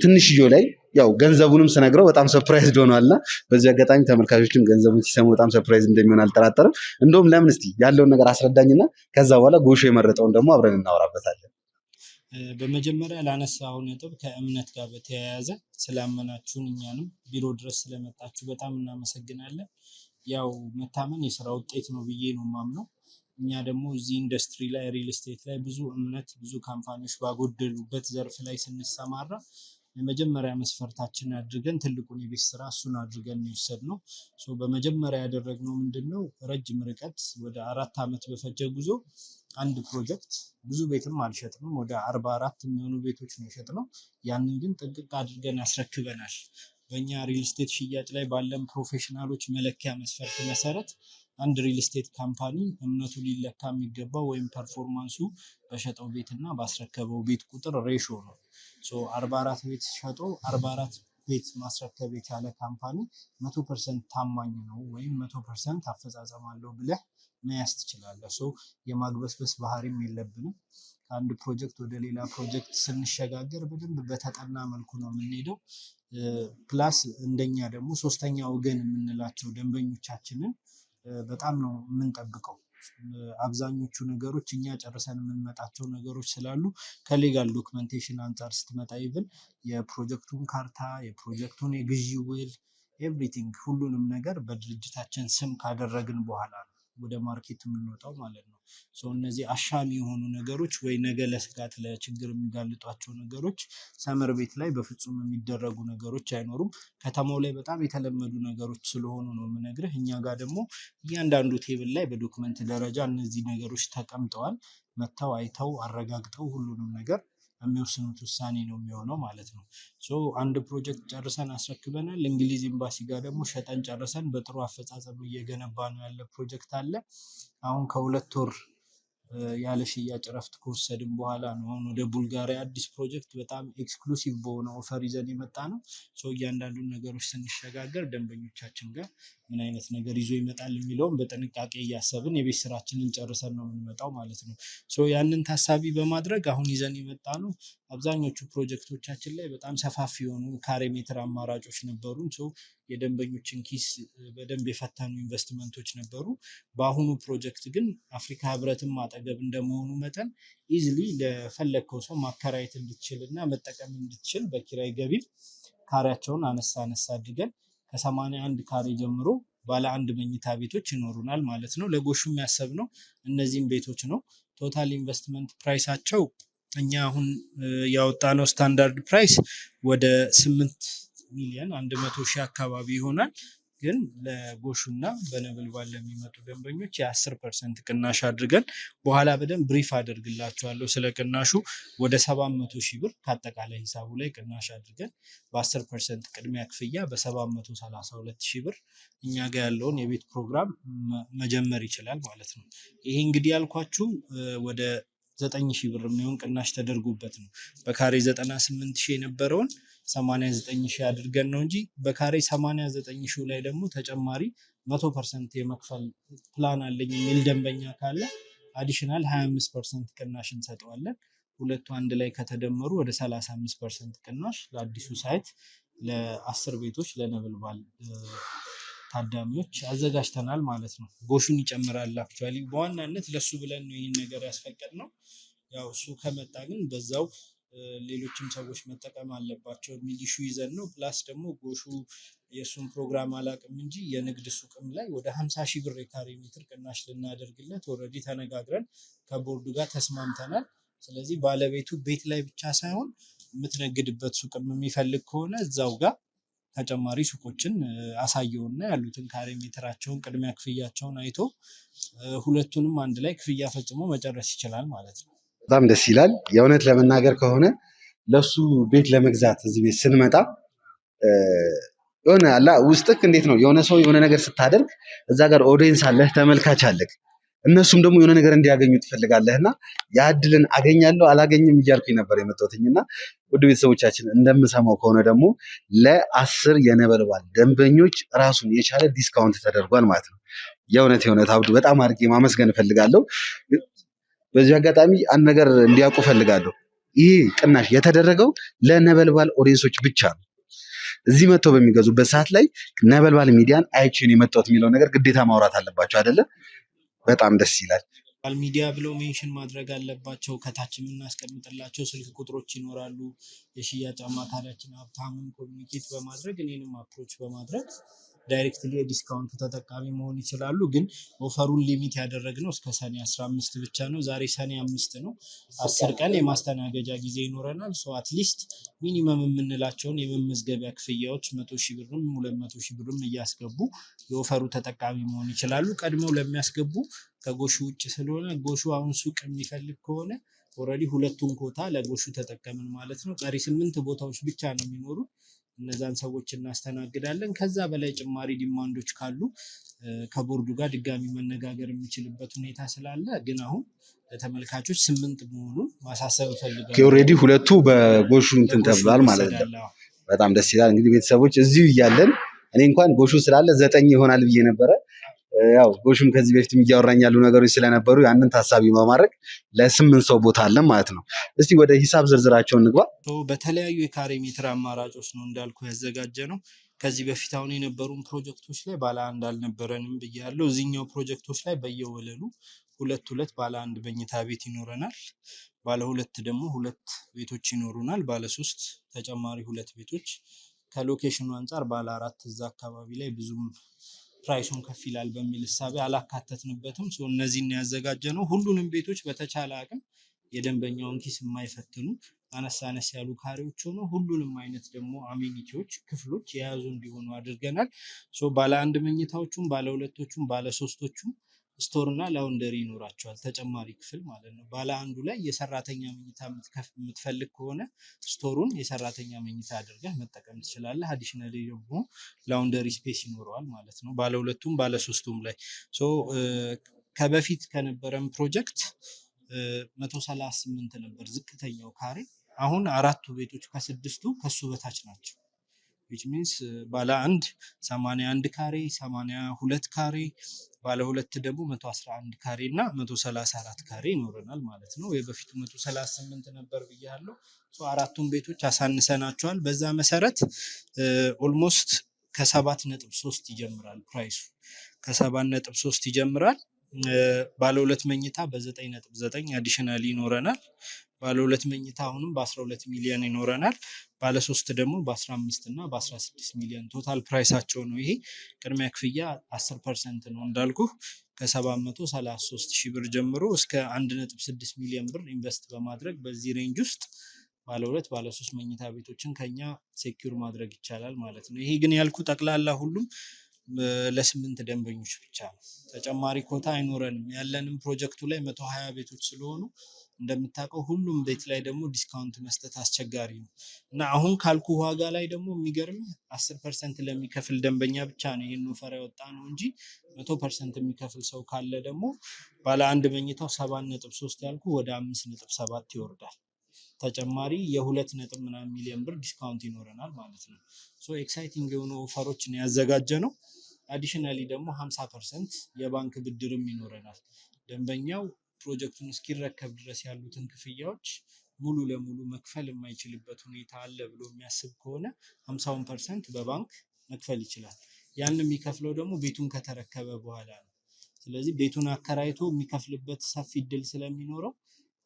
S1: ትንሽዬው ላይ ያው ገንዘቡንም ስነግረው በጣም ሰርፕራይዝ ሆኗልና በዚህ አጋጣሚ ተመልካቾችም ገንዘቡን ሲሰሙ በጣም ሰርፕራይዝ እንደሚሆን አልጠራጠርም። እንደውም ለምን እስቲ ያለውን ነገር አስረዳኝና ከዛ በኋላ ጎሹ የመረጠውን ደግሞ አብረን እናወራበታለን።
S5: በመጀመሪያ ላነሳው ነጥብ ከእምነት ጋር በተያያዘ ስላመናችሁን እኛንም ቢሮ ድረስ ስለመጣችሁ በጣም እናመሰግናለን። ያው መታመን የስራ ውጤት ነው ብዬ ነው የማምነው። እኛ ደግሞ እዚህ ኢንዱስትሪ ላይ ሪል ስቴት ላይ ብዙ እምነት ብዙ ካምፓኒዎች ባጎደሉበት ዘርፍ ላይ ስንሰማራ የመጀመሪያ መስፈርታችን አድርገን ትልቁን የቤት ስራ እሱን አድርገን የወሰድነው። በመጀመሪያ ያደረግነው ምንድነው ረጅም ርቀት ወደ 4 ዓመት በፈጀ ጉዞ አንድ ፕሮጀክት ብዙ ቤትም አልሸጥንም፣ ወደ 44 የሚሆኑ ቤቶች ነው የሸጥነው። ያንን ግን ጥንቅቅ አድርገን ያስረክበናል። በእኛ ሪል ስቴት ሽያጭ ላይ ባለን ፕሮፌሽናሎች መለኪያ መስፈርት መሰረት አንድ ሪል ስቴት ካምፓኒ እምነቱ ሊለካ የሚገባው ወይም ፐርፎርማንሱ በሸጠው ቤት እና ባስረከበው ቤት ቁጥር ሬሾ ነው። 44 ቤት ሸጦ 44 ቤት ማስረከብ የቻለ ካምፓኒ 100% ታማኝ ነው ወይም 100% አፈጻጸም አለው ብለህ መያዝ ትችላለህ። የማግበስበስ ባህሪም የለብንም። ከአንድ ፕሮጀክት ወደ ሌላ ፕሮጀክት ስንሸጋገር በደንብ በተጠና መልኩ ነው የምንሄደው። ፕላስ እንደኛ ደግሞ ሶስተኛ ወገን የምንላቸው ደንበኞቻችንን በጣም ነው የምንጠብቀው። አብዛኞቹ ነገሮች እኛ ጨርሰን የምንመጣቸው ነገሮች ስላሉ ከሌጋል ዶክመንቴሽን አንጻር ስትመጣ ይብል የፕሮጀክቱን ካርታ፣ የፕሮጀክቱን የግዢ ውል፣ ኤቭሪቲንግ ሁሉንም ነገር በድርጅታችን ስም ካደረግን በኋላ ነው ወደ ማርኬት የምንወጣው ማለት ነው። እነዚህ አሻሚ የሆኑ ነገሮች ወይ ነገ ለስጋት ለችግር የሚጋልጧቸው ነገሮች ሰመር ቤት ላይ በፍጹም የሚደረጉ ነገሮች አይኖሩም። ከተማው ላይ በጣም የተለመዱ ነገሮች ስለሆኑ ነው የምነግርህ። እኛ ጋር ደግሞ እያንዳንዱ ቴብል ላይ በዶክመንት ደረጃ እነዚህ ነገሮች ተቀምጠዋል። መጥተው አይተው አረጋግጠው ሁሉንም ነገር የሚወስኑት ውሳኔ ነው የሚሆነው ማለት ነው። አንድ ፕሮጀክት ጨርሰን አስረክበናል። እንግሊዝ ኤምባሲ ጋር ደግሞ ሸጠን ጨርሰን በጥሩ አፈጻጸም እየገነባ ነው ያለ ፕሮጀክት አለ። አሁን ከ2 ወር ያለ ሽያጭ እረፍት ከወሰድን በኋላ ነው አሁን ወደ ቡልጋሪያ አዲስ ፕሮጀክት በጣም ኤክስክሉሲቭ በሆነ ኦፈር ይዘን የመጣ ነው። እያንዳንዱን ነገሮች ስንሸጋገር ደንበኞቻችን ጋር ምን አይነት ነገር ይዞ ይመጣል የሚለውን በጥንቃቄ እያሰብን የቤት ስራችንን ጨርሰን ነው የምንመጣው ማለት ነው። ያንን ታሳቢ በማድረግ አሁን ይዘን የመጣ ነው። አብዛኞቹ ፕሮጀክቶቻችን ላይ በጣም ሰፋፊ የሆኑ ካሬ ሜትር አማራጮች ነበሩን። የደንበኞችን ኪስ በደንብ የፈተኑ ኢንቨስትመንቶች ነበሩ። በአሁኑ ፕሮጀክት ግን አፍሪካ ህብረትም አጠገብ እንደመሆኑ መጠን ኢዝሊ ለፈለግከው ሰው ማከራየት እንድትችል እና መጠቀም እንድትችል በኪራይ ገቢ ካሬያቸውን አነሳ አድርገን ከ81 ካሬ ጀምሮ ባለ 1 መኝታ ቤቶች ይኖሩናል ማለት ነው። ለጎሹም ያሰብነው እነዚህም ቤቶች ነው። ቶታል ኢንቨስትመንት ፕራይሳቸው እኛ አሁን ያወጣነው ስታንዳርድ ፕራይስ ወደ 8,100,000 አካባቢ ይሆናል። ግን ለጎሹና በነበልባል ለሚመጡ ደንበኞች የ10% ቅናሽ አድርገን በኋላ በደንብ ብሪፍ አደርግላቸዋለሁ ስለ ቅናሹ። ወደ 700,000 ብር ከአጠቃላይ ሂሳቡ ላይ ቅናሽ አድርገን በ10% ቅድሚያ ክፍያ በ732,000 ብር እኛ ጋር ያለውን የቤት ፕሮግራም መጀመር ይችላል ማለት ነው። ይሄ እንግዲህ ያልኳችሁ ወደ 9,000 ብር የሚሆን ቅናሽ ተደርጎበት ነው። በካሬ 98,000 የነበረውን 89,000 አድርገን ነው እንጂ በካሬ 89,000 ላይ ደግሞ ተጨማሪ 100% የመክፈል ፕላን አለኝ የሚል ደንበኛ ካለ አዲሽናል 25% ቅናሽ እንሰጠዋለን። ሁለቱ አንድ ላይ ከተደመሩ ወደ 35% ቅናሽ ለአዲሱ ሳይት ለ10 ቤቶች ለነበልባል ታዳሚዎች አዘጋጅተናል ማለት ነው። ጎሹን ይጨምራል። አክቹአሊ በዋናነት ለሱ ብለን ነው ይህን ነገር ያስፈቀድነው። ያው እሱ ከመጣ ግን በዛው ሌሎችም ሰዎች መጠቀም አለባቸው የሚል ኢሹ ይዘን ነው። ፕላስ ደግሞ ጎሹ የእሱን ፕሮግራም አላውቅም እንጂ የንግድ ሱቅም ላይ ወደ 50,000 ብር የካሬ ሜትር ቅናሽ ልናደርግለት ኦልሬዲ ተነጋግረን ከቦርዱ ጋር ተስማምተናል። ስለዚህ ባለቤቱ ቤት ላይ ብቻ ሳይሆን የምትነግድበት ሱቅም የሚፈልግ ከሆነ እዛው ጋር ተጨማሪ ሱቆችን አሳየውና ያሉትን ካሬ ሜትራቸውን ቅድሚያ ክፍያቸውን አይቶ ሁለቱንም አንድ ላይ ክፍያ ፈጽሞ መጨረስ ይችላል ማለት ነው።
S4: በጣም ደስ ይላል። የእውነት ለመናገር ከሆነ ለሱ ቤት ለመግዛት እዚህ ቤት ስንመጣ የሆነ አላ ውስጥክ እንዴት ነው የሆነ ሰው የሆነ ነገር ስታደርግ እዛ ጋር ኦዲየንስ አለህ፣ ተመልካች አለህ። እነሱም ደግሞ የሆነ ነገር እንዲያገኙ ትፈልጋለህና ያ እድልን አገኛለሁ አላገኝም እያልኩኝ ነበር የመጣሁትና ውድ ቤተሰቦቻችን እንደምሰማው ከሆነ ደግሞ ለ10 የነበልባል ደንበኞች ራሱን የቻለ ዲስካውንት ተደርጓል ማለት ነው። የእውነት አብዱ በጣም አድርጌ ማመስገን እፈልጋለሁ። በዚህ አጋጣሚ አንድ ነገር እንዲያውቁ እፈልጋለሁ። ይሄ ቅናሽ የተደረገው ለነበልባል ኦዲየንሶች ብቻ ነው። እዚህ መጥተው በሚገዙበት ሰዓት ላይ ነበልባል ሚዲያን አይቼን የመጣሁት የሚለው ነገር ግዴታ ማውራት አለባቸው አይደለ? በጣም ደስ ይላል።
S5: ሚዲያ ብለው ሜንሽን ማድረግ አለባቸው። ከታች የምናስቀምጥላቸው ስልክ ቁጥሮች ይኖራሉ። የሽያጭ አማካሪያችን ሀብታምን ኮሚኒኬት በማድረግ እኔንም አፕሮች በማድረግ ዳይሬክትሊ የዲስካውንቱ ተጠቃሚ መሆን ይችላሉ። ግን ኦፈሩን ሊሚት ያደረግነው እስከ ሰኔ 15 ብቻ ነው። ዛሬ ሰኔ 5 ነው። 10 ቀን የማስተናገጃ ጊዜ ይኖረናል። አትሊስት ሚኒመም የምንላቸውን የመመዝገቢያ ክፍያዎች 100,000 ብርም 200,000 ብርም እያስገቡ የኦፈሩ ተጠቃሚ መሆን ይችላሉ። ቀድመው ለሚያስገቡ ከጎሹ ውጭ ስለሆነ ጎሹ አሁን ሱቅ የሚፈልግ ከሆነ ኦልሬዲ ሁለቱን ኮታ ለጎሹ ተጠቀምን ማለት ነው። ቀሪ 8 ቦታዎች ብቻ ነው የሚኖሩ። እነዛን ሰዎች እናስተናግዳለን። ከዛ በላይ ጭማሪ ዲማንዶች ካሉ ከቦርዱ ጋር ድጋሚ መነጋገር የሚችልበት ሁኔታ ስላለ ግን አሁን ለተመልካቾች 8 መሆኑን ማሳሰብ እፈልጋለሁ።
S4: ኦልሬዲ ሁለቱ በጎሹ እንትን ተብሏል ማለት ነው። በጣም ደስ ይላል። እንግዲህ ቤተሰቦች እዚሁ እያለን እኔ እንኳን ጎሹ ስላለ 9 ይሆናል ብዬ ነበረ። ያው ጎሹም ከዚህ በፊት እያወራኝ ያሉ ነገሮች ስለነበሩ ያንን ታሳቢ በማድረግ ለ8 ሰው ቦታ አለን ማለት ነው። እስቲ ወደ ሂሳብ ዝርዝራቸውን እንግባ።
S5: በተለያዩ የካሬ ሜትር አማራጮች ነው እንዳልኩ ያዘጋጀ ነው። ከዚህ በፊት አሁን የነበሩን ፕሮጀክቶች ላይ ባለ አንድ አልነበረንም ብያለሁ። እዚህኛው ፕሮጀክቶች ላይ በየወለሉ 2 ባለ 1 መኝታ ቤት ይኖረናል። ባለ 2 ደግሞ 2 ቤቶች ይኖሩናል። ባለ 3 ተጨማሪ 2 ቤቶች። ከሎኬሽኑ አንጻር ባለ 4 እዛ አካባቢ ላይ ብዙም ፕራይሱን ከፍ ይላል በሚል እሳቤ አላካተትንበትም። እነዚህን ያዘጋጀነው ሁሉንም ቤቶች በተቻለ አቅም የደንበኛውን ኪስ የማይፈትኑ አነስ አነስ ያሉ ካሬዎች ሆነው ሁሉንም አይነት ደግሞ አሜኒቲዎች ክፍሎች የያዙ እንዲሆኑ አድርገናል። ባለ አንድ መኝታዎቹም ባለ ሁለቶቹም ባለ ሶስቶቹም ስቶር እና ላውንደሪ ይኖራቸዋል፣ ተጨማሪ ክፍል ማለት ነው። ባለ አንዱ ላይ የሰራተኛ መኝታ የምትፈልግ ከሆነ ስቶሩን የሰራተኛ መኝታ አድርገህ መጠቀም ትችላለህ። አዲሽናሊ ደግሞ ላውንደሪ ስፔስ ይኖረዋል ማለት ነው። ባለ ሁለቱም ባለ ሶስቱም ላይ ከበፊት ከነበረን ፕሮጀክት 138 ነበር ዝቅተኛው ካሬ። አሁን አራቱ ቤቶች ከስድስቱ ከሱ በታች ናቸው። which means ባለ አንድ 81 ካሬ፣ 82 ካሬ፣ ባለ ሁለት ደግሞ 111 ካሬ እና 134 ካሬ ይኖረናል ማለት ነው። የበፊቱ 138 ነበር ብያለሁ። አራቱን ቤቶች አሳንሰናቸዋል። በዛ መሰረት ኦልሞስት ከ7.3 ይጀምራል ፕራይሱ። ከ7.3 ይጀምራል። ባለ ሁለት መኝታ በ9.9 አዲሽናሊ ይኖረናል። ባለ ሁለት መኝታ አሁንም በ12 ሚሊዮን ይኖረናል። ባለ ሶስት ደግሞ በ15 እና በ16 ሚሊዮን ቶታል ፕራይሳቸው ነው። ይሄ ቅድሚያ ክፍያ 10% ነው እንዳልኩ ከ733 ሺህ ብር ጀምሮ እስከ 1.6 ሚሊዮን ብር ኢንቨስት በማድረግ በዚህ ሬንጅ ውስጥ ባለ ሁለት ባለ ሶስት መኝታ ቤቶችን ከኛ ሴኩር ማድረግ ይቻላል ማለት ነው። ይሄ ግን ያልኩ ጠቅላላ ሁሉም ለ8 ደንበኞች ብቻ ነው። ተጨማሪ ኮታ አይኖረንም። ያለንም ፕሮጀክቱ ላይ 120 ቤቶች ስለሆኑ እንደምታውቀው ሁሉም ቤት ላይ ደግሞ ዲስካውንት መስጠት አስቸጋሪ ነው እና አሁን ካልኩ ዋጋ ላይ ደግሞ የሚገርም 10% ለሚከፍል ደንበኛ ብቻ ነው ይሄን ኦፈር ያወጣ ነው እንጂ 100% የሚከፍል ሰው ካለ ደግሞ ባለ አንድ መኝታው 7.3 ያልኩ ወደ 5.7 ይወርዳል። ተጨማሪ የ2 ሚሊዮን ብር ዲስካውንት ይኖረናል ማለት ነው። ኤክሳይቲንግ የሆኑ ኦፈሮችን ያዘጋጀ ነው። አዲሽናሊ ደግሞ 50% የባንክ ብድርም ይኖረናል። ደንበኛው ፕሮጀክቱን እስኪረከብ ድረስ ያሉትን ክፍያዎች ሙሉ ለሙሉ መክፈል የማይችልበት ሁኔታ አለ ብሎ የሚያስብ ከሆነ 50% በባንክ መክፈል ይችላል። ያን የሚከፍለው ደግሞ ቤቱን ከተረከበ በኋላ ነው። ስለዚህ ቤቱን አከራይቶ የሚከፍልበት ሰፊ እድል ስለሚኖረው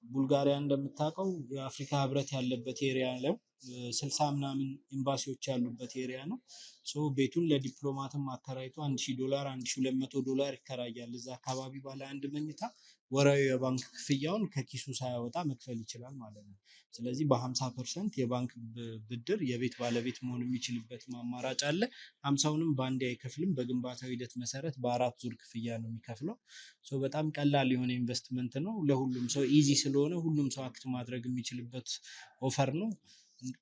S5: ቡልጋሪያ እንደምታውቀው የአፍሪካ ህብረት ያለበት ኤሪያ ነው። 60 ምናምን ኤምባሲዎች ያሉበት ኤሪያ ነው። ቤቱን ለዲፕሎማትም አከራይቶ $1000 $1200 ይከራያል። እዛ አካባቢ ባለ አንድ መኝታ ወራዊ የባንክ ክፍያውን ከኪሱ ሳያወጣ መክፈል ይችላል ማለት ነው። ስለዚህ በ50% የባንክ ብድር የቤት ባለቤት መሆን የሚችልበት አማራጭ አለ። 50ውንም በአንዴ አይከፍልም። በግንባታው ሂደት መሰረት በ4 ዙር ክፍያ ነው የሚከፍለው። በጣም ቀላል የሆነ ኢንቨስትመንት ነው። ለሁሉም ሰው ኢዚ ስለሆነ ሁሉም ሰው አክት ማድረግ የሚችልበት ኦፈር ነው።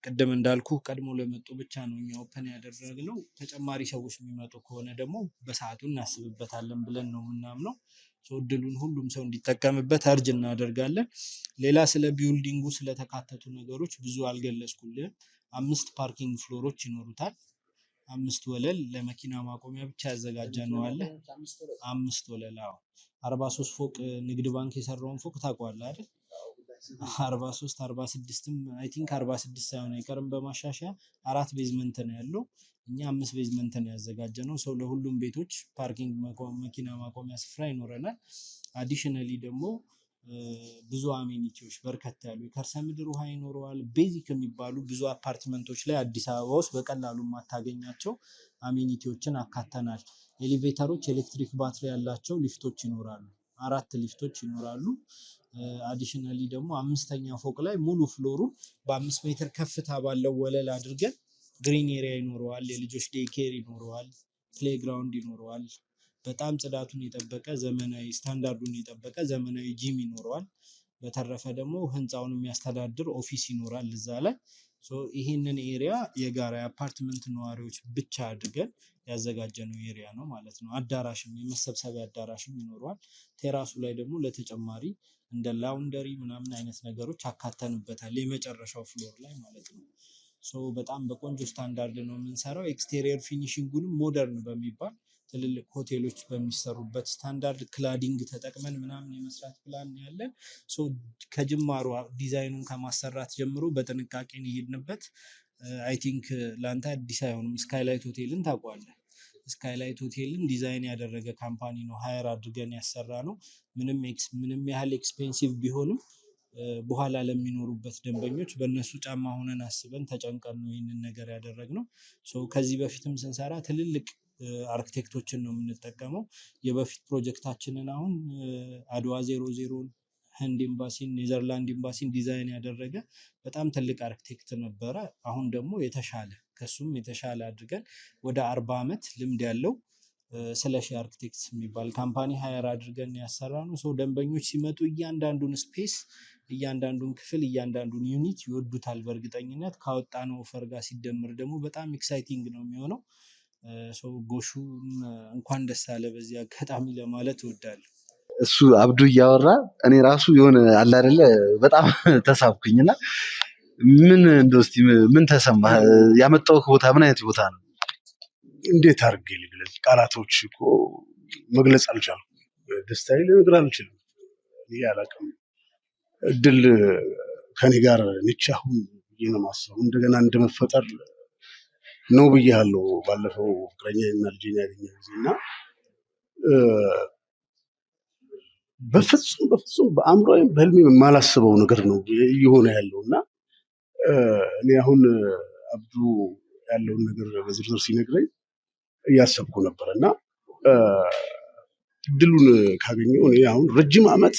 S5: ቅድም እንዳልኩ ቀድሞ ለመጡ ብቻ ነው እኛ ኦፕን ያደረግነው። ተጨማሪ ሰዎች የሚመጡ ከሆነ ደግሞ በሰዓቱ እናስብበታለን ብለን ነው የምናምነው። እድሉን ሁሉም ሰው እንዲጠቀምበት እርጅ እናደርጋለን። ሌላ ስለ ቢልዲንጉ ስለተካተቱ ነገሮች ብዙ አልገለጽኩልህም። 5 ፓርኪንግ ፍሎሮች ይኖሩታል። 5 ወለል ለመኪና ማቆሚያ ብቻ ያዘጋጀነው አለ። 5 ወለል 43 ፎቅ ንግድ ባንክ የሰራውን ፎቅ ታውቀዋለህ አይደል? 43 46ም አይ ቲንክ 46 ሳይሆን አይቀርም በማሻሻያ 4 ቤዝመንት ነው ያለው። እኛ 5 ቤዝመንት ነው ያዘጋጀነው። ለሁሉም ቤቶች ፓርኪንግ መኪና ማቆሚያ ስፍራ ይኖረናል። አዲሽናሊ ደግሞ ብዙ አሜኒቲዎች በርከት ያሉ የከርሰ ምድር ውሃ ይኖረዋል። ቤዚክ የሚባሉ ብዙ አፓርትመንቶች ላይ አዲስ አበባ ውስጥ በቀላሉ የማታገኛቸው አሜኒቲዎችን አካተናል። ኤሌቬተሮች፣ ኤሌክትሪክ ባትሪ ያላቸው ሊፍቶች ይኖራሉ። 4 ሊፍቶች ይኖራሉ። አዲሽናሊ ደግሞ 5ኛ ፎቅ ላይ ሙሉ ፍሎሩ በ5 ሜትር ከፍታ ባለው ወለል አድርገን ግሪን ኤሪያ ይኖረዋል። የልጆች ዴይኬር ይኖረዋል። ፕሌይግራውንድ ይኖረዋል። በጣም ጽዳቱን የጠበቀ ዘመናዊ ስታንዳርዱን የጠበቀ ዘመናዊ ጂም ይኖረዋል። በተረፈ ደግሞ ህንፃውን የሚያስተዳድር ኦፊስ ይኖራል እዛ ላይ። ይህንን ኤሪያ የጋራ የአፓርትመንት ነዋሪዎች ብቻ አድርገን ያዘጋጀነው ኤሪያ ነው ማለት ነው። አዳራሽም የመሰብሰቢያ አዳራሽም ይኖረዋል። ቴራሱ ላይ ደግሞ ለተጨማሪ እንደ ላውንደሪ ምናምን አይነት ነገሮች አካተንበታል የመጨረሻው ፍሎር ላይ ማለት ነው። በጣም በቆንጆ ስታንዳርድ ነው የምንሰራው። ኤክስቴሪየር ፊኒሺንጉንም ሞደርን በሚባል ትልልቅ ሆቴሎች በሚሰሩበት ስታንዳርድ ክላዲንግ ተጠቅመን ምናምን የመስራት ፕላን ያለን። ከጅማሩ ዲዛይኑን ከማሰራት ጀምሮ በጥንቃቄ የሄድንበት። አይ ቲንክ ለአንተ አዲስ አይሆንም። ስካይላይት ሆቴልን ታውቀዋለህ? ስካይላይት ሆቴልን ዲዛይን ያደረገ ካምፓኒ ነው ሃየር አድርገን ያሰራ ነው። ምንም ያህል ኤክስፔንሲቭ ቢሆንም በኋላ ለሚኖሩበት ደንበኞች በእነሱ ጫማ ሆነን አስበን ተጨንቀን ነው ይህንን ነገር ያደረግነው። ከዚህ በፊትም ስንሰራ ትልልቅ አርክቴክቶችን ነው የምንጠቀመው። የበፊት ፕሮጀክታችንን አሁን አድዋ 00 ህንድ ኤምባሲን ኔዘርላንድ ኤምባሲን ዲዛይን ያደረገ በጣም ትልቅ አርክቴክት ነበረ። አሁን ደግሞ የተሻለ ከሱም የተሻለ አድርገን ወደ 40 ዓመት ልምድ ያለው ስለሺ አርክቴክትስ የሚባል ካምፓኒ ሃየር አድርገን ያሰራነው። ሰው ደንበኞች ሲመጡ እያንዳንዱን ስፔስ፣ እያንዳንዱን ክፍል፣ እያንዳንዱን ዩኒት ይወዱታል በእርግጠኝነት። ካወጣነው ኦፈር ጋር ሲደምር ደግሞ በጣም ኤክሳይቲንግ ነው የሚሆነው። ሰው ጎሹን እንኳን ደስ አለ በዚህ አጋጣሚ ለማለት እወዳለሁ።
S1: እሱ አብዱ እያወራ እኔ ራሱ የሆነ አለ አይደለ በጣም ተሳብኩኝና ምን እንደው እስቲ ምን ተሰማህ? ያመጣው ቦታ ምን አይነት ቦታ ነው?
S3: እንዴት አድርጌ ልግለጽ? ቃላቶች እኮ መግለጽ አልቻልኩም። ደስታዬ ልነግርህ አልችልም። እኔ አላውቅም። እድል ከኔ ጋር ነች አሁን ብዬ ነው የማስበው። እንደገና እንደመፈጠር ነው ብያለሁ ባለፈው ፍቅረኛዬና ልጄን ያገኘ ጊዜ እና በፍጹም በአእምሮዬም በህልሜም የማላስበው ነገር ነው እየሆነ ያለው እና እኔ አሁን አብዱ ያለውን ነገር በዝርዝር ሲነግረኝ እያሰብኩ ነበር እና እድሉን ካገኘው እኔ አሁን ረጅም ዓመት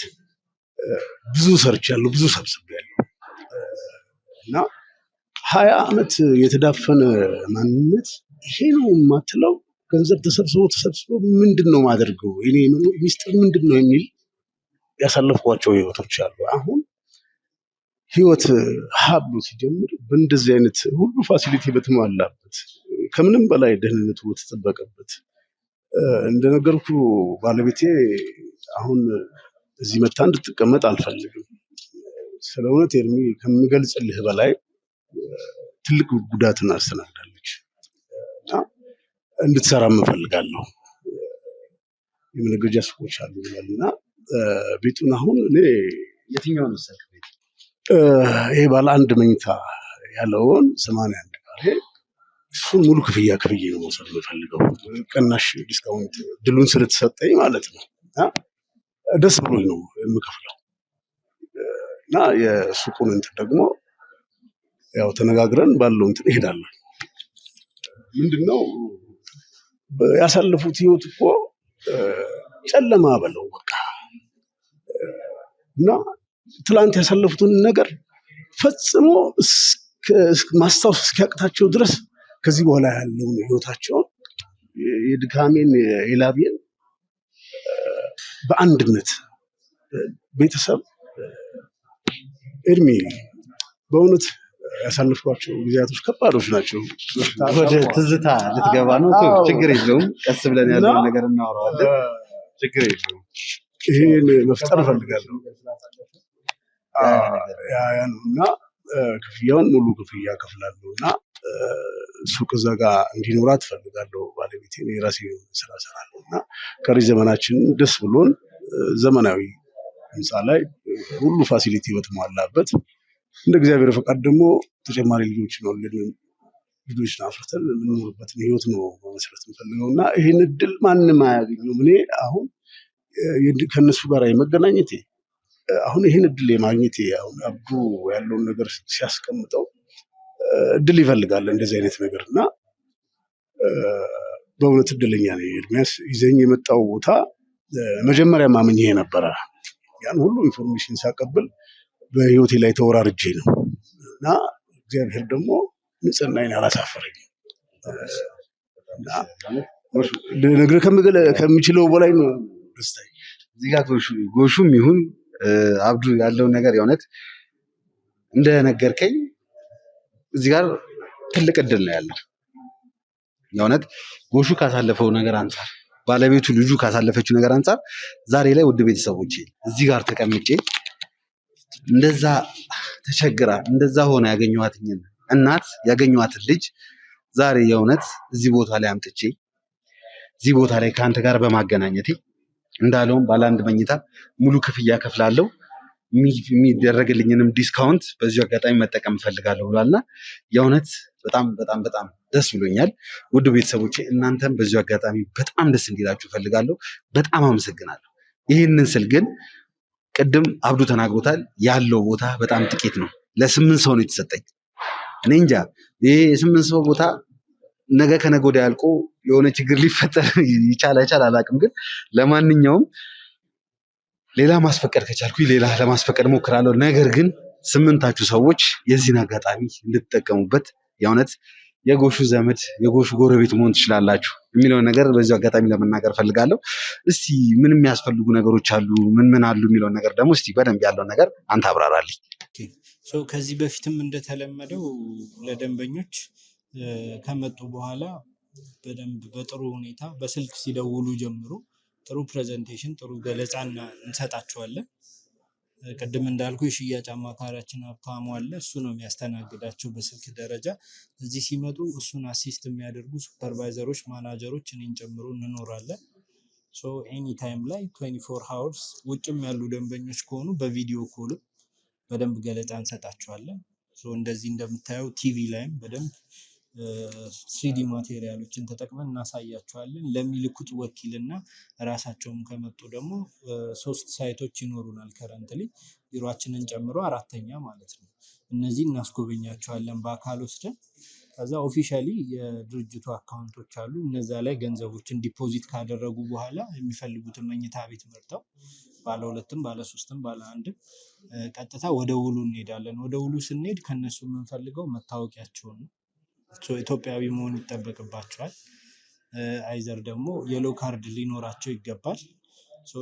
S3: ብዙ ሰርቻለሁ፣ ብዙ ሰብስቤያለሁ እና 20 ዓመት የተዳፈነ ማንነት ይሄ ነው የማትለው ገንዘብ ተሰብስቦ ምንድን ነው ማደርገው እኔ ሚስጥር ምንድን ነው የሚል ያሳለፍኳቸው ህይወቶች አሉ። አሁን ህይወት ሀብሎ ሲጀምር በእንደዚህ አይነት ሁሉ ፋሲሊቲ በተሟላበት ከምንም በላይ ደህንነቱ በተጠበቀበት እንደነገርኩ ባለቤቴ አሁን እዚህ መታ እንድትቀመጥ አልፈልግም። ስለ እውነት ኤርሚ ከምገልጽልህ በላይ ትልቅ ጉዳትን አስተናግዳለች እና እንድትሰራም እፈልጋለሁ። የመነገጃ ሱቆች አሉ እና ቤቱን አሁን እኔ
S1: የትኛውን መሰለህ ቤት
S3: ይሄ ባለ አንድ መኝታ ያለውን 81 ካሬ እሱን ሙሉ ክፍያ ከፍዬ ነው መውሰድ የምፈልገው። ቅናሽ ዲስካውንት ድሉን ስለተሰጠኝ ማለት ነው እና ደስ ብሎኝ ነው የምከፍለው እና የሱቁን እንትን ደግሞ ያው ተነጋግረን ባለው እንትን እሄዳለሁ። ምንድነው ያሳለፉት ህይወት እኮ ጨለማ በለው በቃ እና ትላንት ያሳለፉትን ነገር ፈጽሞ ማስታወስ እስኪያቅታቸው ድረስ ከዚህ በኋላ ያለውን ህይወታቸውን የድካሜን የላቤን በአንድነት ቤተሰብ እድሜ በእውነት ያሳለፍኳቸው ጊዜያቶች ከባዶች ናቸው።
S1: ወደ ትዝታ ልትገባ ነው? ችግር የለውም፣ ቀስ ብለን ያለውን ነገር እናወራዋለን። ችግር የለውም።
S3: ይሄን መፍጠር እፈልጋለሁ ያ ነው እና ክፍያውን ሙሉ ክፍያ ከፍላለሁ እና ሱቅ እዛ ጋር እንዲኖራት እፈልጋለሁ። ባለቤቴ የራሴ ስራ እሰራለሁ እና ቀሪ ዘመናችን ደስ ብሎን ዘመናዊ ህንፃ ላይ ሁሉ ፋሲሊቲ በተሟላበት እንደ እግዚአብሔር ፈቃድ ደግሞ ተጨማሪ ልጆችን አፍርተን የምንኖርበትን ህይወት ነው መመስረት የምፈልገው እና ይህን እድል ማንም አያገኘውም። እኔ አሁን ከእነሱ ጋር የመገናኘቴ አሁን ይህን እድል የማግኘቴ አሁን አብዱ ያለውን ነገር ሲያስቀምጠው እድል ይፈልጋል እንደዚህ አይነት ነገር እና በእውነት እድለኛ ነኝ። ኤርሚያስ ይዘኝ የመጣው ቦታ መጀመሪያ ማምኜ ነበረ። ያን ሁሉ ኢንፎርሜሽን ሳቀብል በህይወቴ ላይ ተወራርጄ ነው እና እግዚአብሔር ደግሞ ንጽህናዬን አላሳፈረኝ። ልነግርህ ከምችለው በላይ ነው ደስታዬ።
S1: እዚህ ጋር ጎሹም ይሁን አብዱ ያለውን ነገር የእውነት እንደነገርከኝ እዚህ ጋር ትልቅ እድል ነው ያለው። የእውነት ጎሹ ካሳለፈው ነገር አንጻር፣ ባለቤቱ ልጁ ካሳለፈችው ነገር አንጻር ዛሬ ላይ ውድ ቤተሰቦቼ እዚህ ጋር ተቀምጬ እንደዛ ተቸግራ እንደዛ ሆነ ያገኘኋትኝን እናት ያገኘኋትን ልጅ ዛሬ የእውነት እዚህ ቦታ ላይ አምጥቼ እዚህ ቦታ ላይ ከአንተ ጋር በማገናኘቴ እንዳለውም ባለ አንድ መኝታ ሙሉ ክፍያ ከፍላለሁ፣ የሚደረግልኝንም ዲስካውንት በዚሁ አጋጣሚ መጠቀም እፈልጋለሁ ብሏልና የእውነት በጣም በጣም በጣም ደስ ብሎኛል። ውድ ቤተሰቦቼ እናንተም በዚሁ አጋጣሚ በጣም ደስ እንዲላችሁ እፈልጋለሁ። በጣም አመሰግናለሁ። ይህንን ስል ግን ቅድም አብዱ ተናግሮታል፣ ያለው ቦታ በጣም ጥቂት ነው። ለ8 ሰው ነው የተሰጠኝ። እኔ እንጃ ይሄ የ8 ሰው ቦታ ነገ ከነገ ወዲያ ያልቆ የሆነ ችግር ሊፈጠር ይቻል አላውቅም። ግን ለማንኛውም ሌላ ማስፈቀድ ከቻልኩ ሌላ ለማስፈቀድ ሞክራለሁ። ነገር ግን 8ታችሁ ሰዎች የዚህን አጋጣሚ እንድትጠቀሙበት የእውነት የጎሹ ዘመድ የጎሹ ጎረቤት መሆን ትችላላችሁ የሚለውን ነገር በዚሁ አጋጣሚ ለመናገር ፈልጋለሁ። እስቲ ምን የሚያስፈልጉ ነገሮች አሉ፣ ምን አሉ የሚለውን ነገር ደግሞ እስቲ በደንብ ያለውን ነገር አንተ አብራራልኝ።
S5: ከዚህ በፊትም እንደተለመደው ለደንበኞች ከመጡ በኋላ በደንብ በጥሩ ሁኔታ በስልክ ሲደውሉ ጀምሮ ጥሩ ፕሬዘንቴሽን ጥሩ ገለጻ እንሰጣቸዋለን። ቅድም እንዳልኩ የሽያጭ አማካሪያችን ሀብታሙ አለ። እሱ ነው የሚያስተናግዳቸው በስልክ ደረጃ። እዚህ ሲመጡ እሱን አሲስት የሚያደርጉ ሱፐርቫይዘሮች፣ ማናጀሮች እኔን ጨምሮ እንኖራለን። ኤኒ ታይም ላይ 24 ሃወርስ ውጭም ያሉ ደንበኞች ከሆኑ በቪዲዮ ኮል በደንብ ገለጻ እንሰጣቸዋለን። እንደዚህ እንደምታየው ቲቪ ላይም በደንብ 3D ማቴሪያሎችን ተጠቅመን እናሳያቸዋለን። ለሚልኩት ወኪልና ራሳቸውም ከመጡ ደግሞ 3 ሳይቶች ይኖሩናል። ከረንትሊ ቢሮአችንን ጨምሮ 4ኛ ማለት ነው። እነዚህ እናስጎበኛቸዋለን በአካል ወስደን። ከዛ ኦፊሻሊ የድርጅቱ አካውንቶች አሉ። እነዛ ላይ ገንዘቦችን ዲፖዚት ካደረጉ በኋላ የሚፈልጉትን መኝታ ቤት መርጠው ባለ 2ም ባለ 3ም ባለ 1ም ቀጥታ ወደ ውሉ እንሄዳለን። ወደ ውሉ ስንሄድ ከነሱ የምንፈልገው መታወቂያቸውን ነው። ኢትዮጵያዊ መሆን ይጠበቅባቸዋል። አይዘር ደግሞ የሎ ካርድ ሊኖራቸው ይገባል።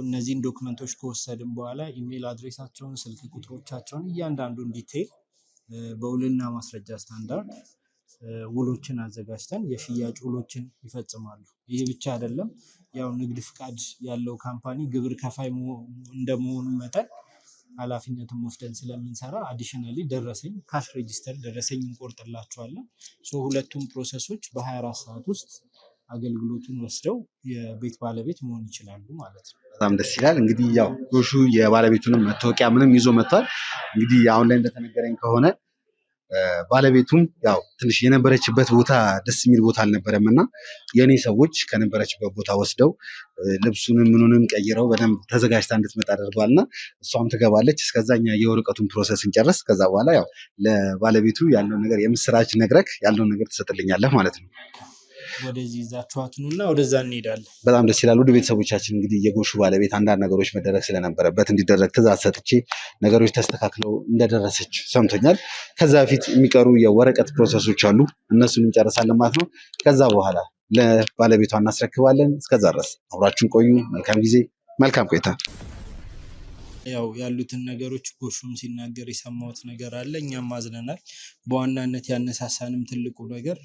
S5: እነዚህን ዶክመንቶች ከወሰድን በኋላ ኢሜል አድሬሳቸውን፣ ስልክ ቁጥሮቻቸውን እያንዳንዱን ዲቴይል በውልና ማስረጃ ስታንዳርድ ውሎችን አዘጋጅተን የሽያጭ ውሎችን ይፈጽማሉ። ይህ ብቻ አይደለም። ያው ንግድ ፍቃድ ያለው ካምፓኒ ግብር ከፋይ እንደመሆኑ መጠን ኃላፊነቱን ወስደን ስለምንሰራ አዲሽናሊ ደረሰኝ ካሽ ሬጂስተር ደረሰኝ እንቆርጥላቸዋለን። ሁለቱም ፕሮሰሶች በ24 ሰዓት ውስጥ አገልግሎቱን ወስደው የቤት ባለቤት መሆን ይችላሉ ማለት ነው።
S1: በጣም ደስ ይላል። እንግዲህ ያው ጎሹ የባለቤቱንም መታወቂያ ምንም ይዞ መጥቷል። እንግዲህ አሁን ላይ እንደተነገረኝ ከሆነ ባለቤቱም ያው ትንሽ የነበረችበት ቦታ ደስ የሚል ቦታ አልነበረም እና የእኔ ሰዎች ከነበረችበት ቦታ ወስደው ልብሱንም ምኑንም ቀይረው በደንብ ተዘጋጅታ እንድትመጣ አድርጓል እና እሷም ትገባለች። እስከዛኛ የወረቀቱን ፕሮሰስ እንጨርስ። ከዛ በኋላ ያው ለባለቤቱ ያለውን ነገር የምስራች ነግረክ ያለውን ነገር ትሰጥልኛለህ ማለት ነው።
S5: ወደዚህ ይዛችኋት ኑና ወደዛ እንሄዳለን።
S1: በጣም ደስ ይላል። ውድ ቤተሰቦቻችን እንግዲህ የጎሹ ባለቤት አንዳንድ ነገሮች መደረግ ስለነበረበት እንዲደረግ ትእዛዝ ሰጥቼ ነገሮች ተስተካክለው እንደደረሰች ሰምቶኛል። ከዛ በፊት የሚቀሩ የወረቀት ፕሮሰሶች አሉ፣ እነሱን እንጨርሳለን ማለት ነው። ከዛ በኋላ ለባለቤቷ እናስረክባለን። እስከዛ ድረስ አብራችሁን ቆዩ። መልካም ጊዜ፣ መልካም ቆይታ።
S5: ያው ያሉትን ነገሮች ጎሹም ሲናገር የሰማሁት ነገር አለ። እኛም አዝነናል። በዋናነት ያነሳሳንም ትልቁ ነገር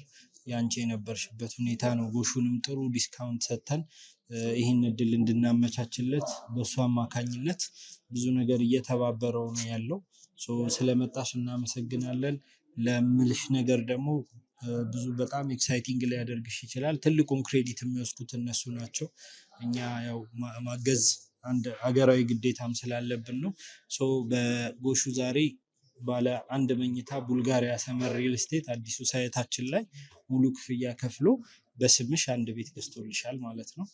S5: ያንቺ የነበርሽበት ሁኔታ ነው። ጎሹንም ጥሩ ዲስካውንት ሰጥተን ይህን እድል እንድናመቻችለት በእሱ አማካኝነት ብዙ ነገር እየተባበረው ነው ያለው። ስለመጣሽ እናመሰግናለን። ለምልሽ ነገር ደግሞ ብዙ በጣም ኤክሳይቲንግ ሊያደርግሽ ይችላል። ትልቁን ክሬዲት የሚወስዱት እነሱ ናቸው። እኛ ያው ማገዝ አንድ ሀገራዊ ግዴታም ስላለብን ነው። በጎሹ ዛሬ ባለ 1 መኝታ ቡልጋሪያ ሰመር ሪል ስቴት አዲሱ ሳይታችን ላይ ሙሉ ክፍያ ከፍሎ በስምሽ 1 ቤት ገዝቶልሻል ማለት ነው።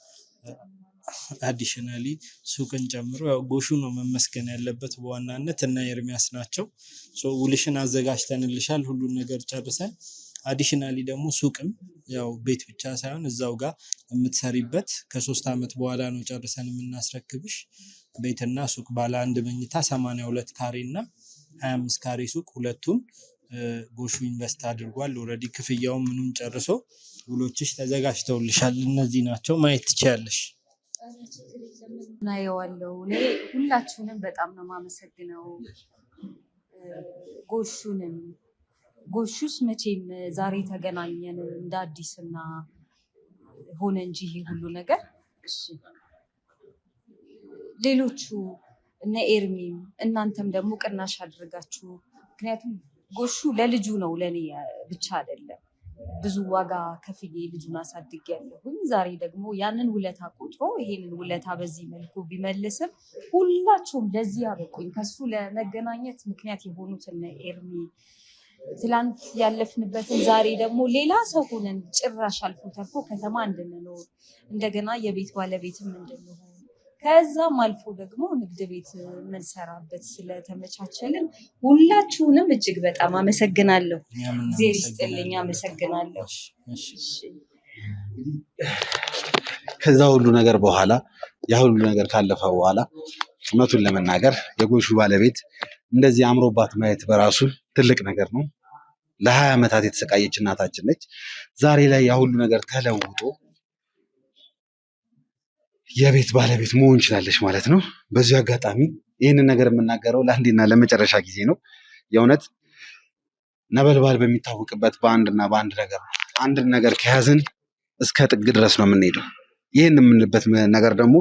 S5: አዲሽናሊ ሱቅን ጨምሮ ያው ጎሹ ነው መመስገን ያለበት በዋናነት እና ኤርሚያስ ናቸው። ውልሽን አዘጋጅተንልሻል፣ ሁሉን ነገር ጨርሰን አዲሽናሊ ደግሞ ሱቅም ያው ቤት ብቻ ሳይሆን እዛው ጋር የምትሰሪበት ከ3 ዓመት በኋላ ነው ጨርሰን የምናስረክብሽ። ቤትና ሱቅ ባለ 1 መኝታ 82 ካሬ እና 25 ካሬ ሱቅ ሁለቱን ጎሹ ኢንቨስት አድርጓል። ኦልሬዲ ክፍያውን ምኑን ጨርሶ ውሎችሽ ተዘጋጅተውልሻል። እነዚህ ናቸው፣ ማየት ትችያለሽ።
S2: ናየዋለው። እኔ ሁላችሁንም በጣም ነው የማመሰግነው። ጎሹንም ጎሹስ መቼም ዛሬ ተገናኘን እንደ አዲስና ሆነ እንጂ ይሄ ሁሉ ነገር እሺ። ሌሎቹ እነ ኤርሚም እናንተም ደግሞ ቅናሽ አድርጋችሁ፣ ምክንያቱም ጎሹ ለልጁ ነው ለኔ ብቻ አይደለም። ብዙ ዋጋ ከፍዬ ልጁን አሳድግ ያለሁኝ። ዛሬ ደግሞ ያንን ውለታ ቆጥሮ ይሄንን ውለታ በዚህ መልኩ ቢመልስም ሁላችሁም ለዚህ ያበቁኝ ከሱ ለመገናኘት ምክንያት የሆኑት እነ ኤርሚ ትላንት ያለፍንበትን ዛሬ ደግሞ ሌላ ሰው ሆነን ጭራሽ አልፎ ተርፎ ከተማ እንድንኖር እንደገና የቤት ባለቤትም እንድንሆን ከዛም አልፎ ደግሞ ንግድ ቤት የምንሰራበት ስለተመቻቸልን ሁላችሁንም እጅግ በጣም አመሰግናለሁ። እግዜር ይስጥልኝ። አመሰግናለሁ።
S1: ከዛ ሁሉ ነገር በኋላ ያ ሁሉ ነገር ካለፈ በኋላ እውነቱን ለመናገር የጎሹ ባለቤት እንደዚህ አምሮባት ማየት በራሱ ትልቅ ነገር ነው። ለ20 ዓመታት የተሰቃየች እናታችን ነች። ዛሬ ላይ ያ ሁሉ ነገር ተለውጦ የቤት ባለቤት መሆን ችላለች ማለት ነው። በዚህ አጋጣሚ ይህንን ነገር የምናገረው ለአንዴና ለመጨረሻ ጊዜ ነው። የእውነት ነበልባል በሚታወቅበት በአንድና በአንድ ነገር ነው። አንድን ነገር ከያዝን እስከ ጥግ ድረስ ነው የምንሄደው። ይህን የምንልበት ነገር ደግሞ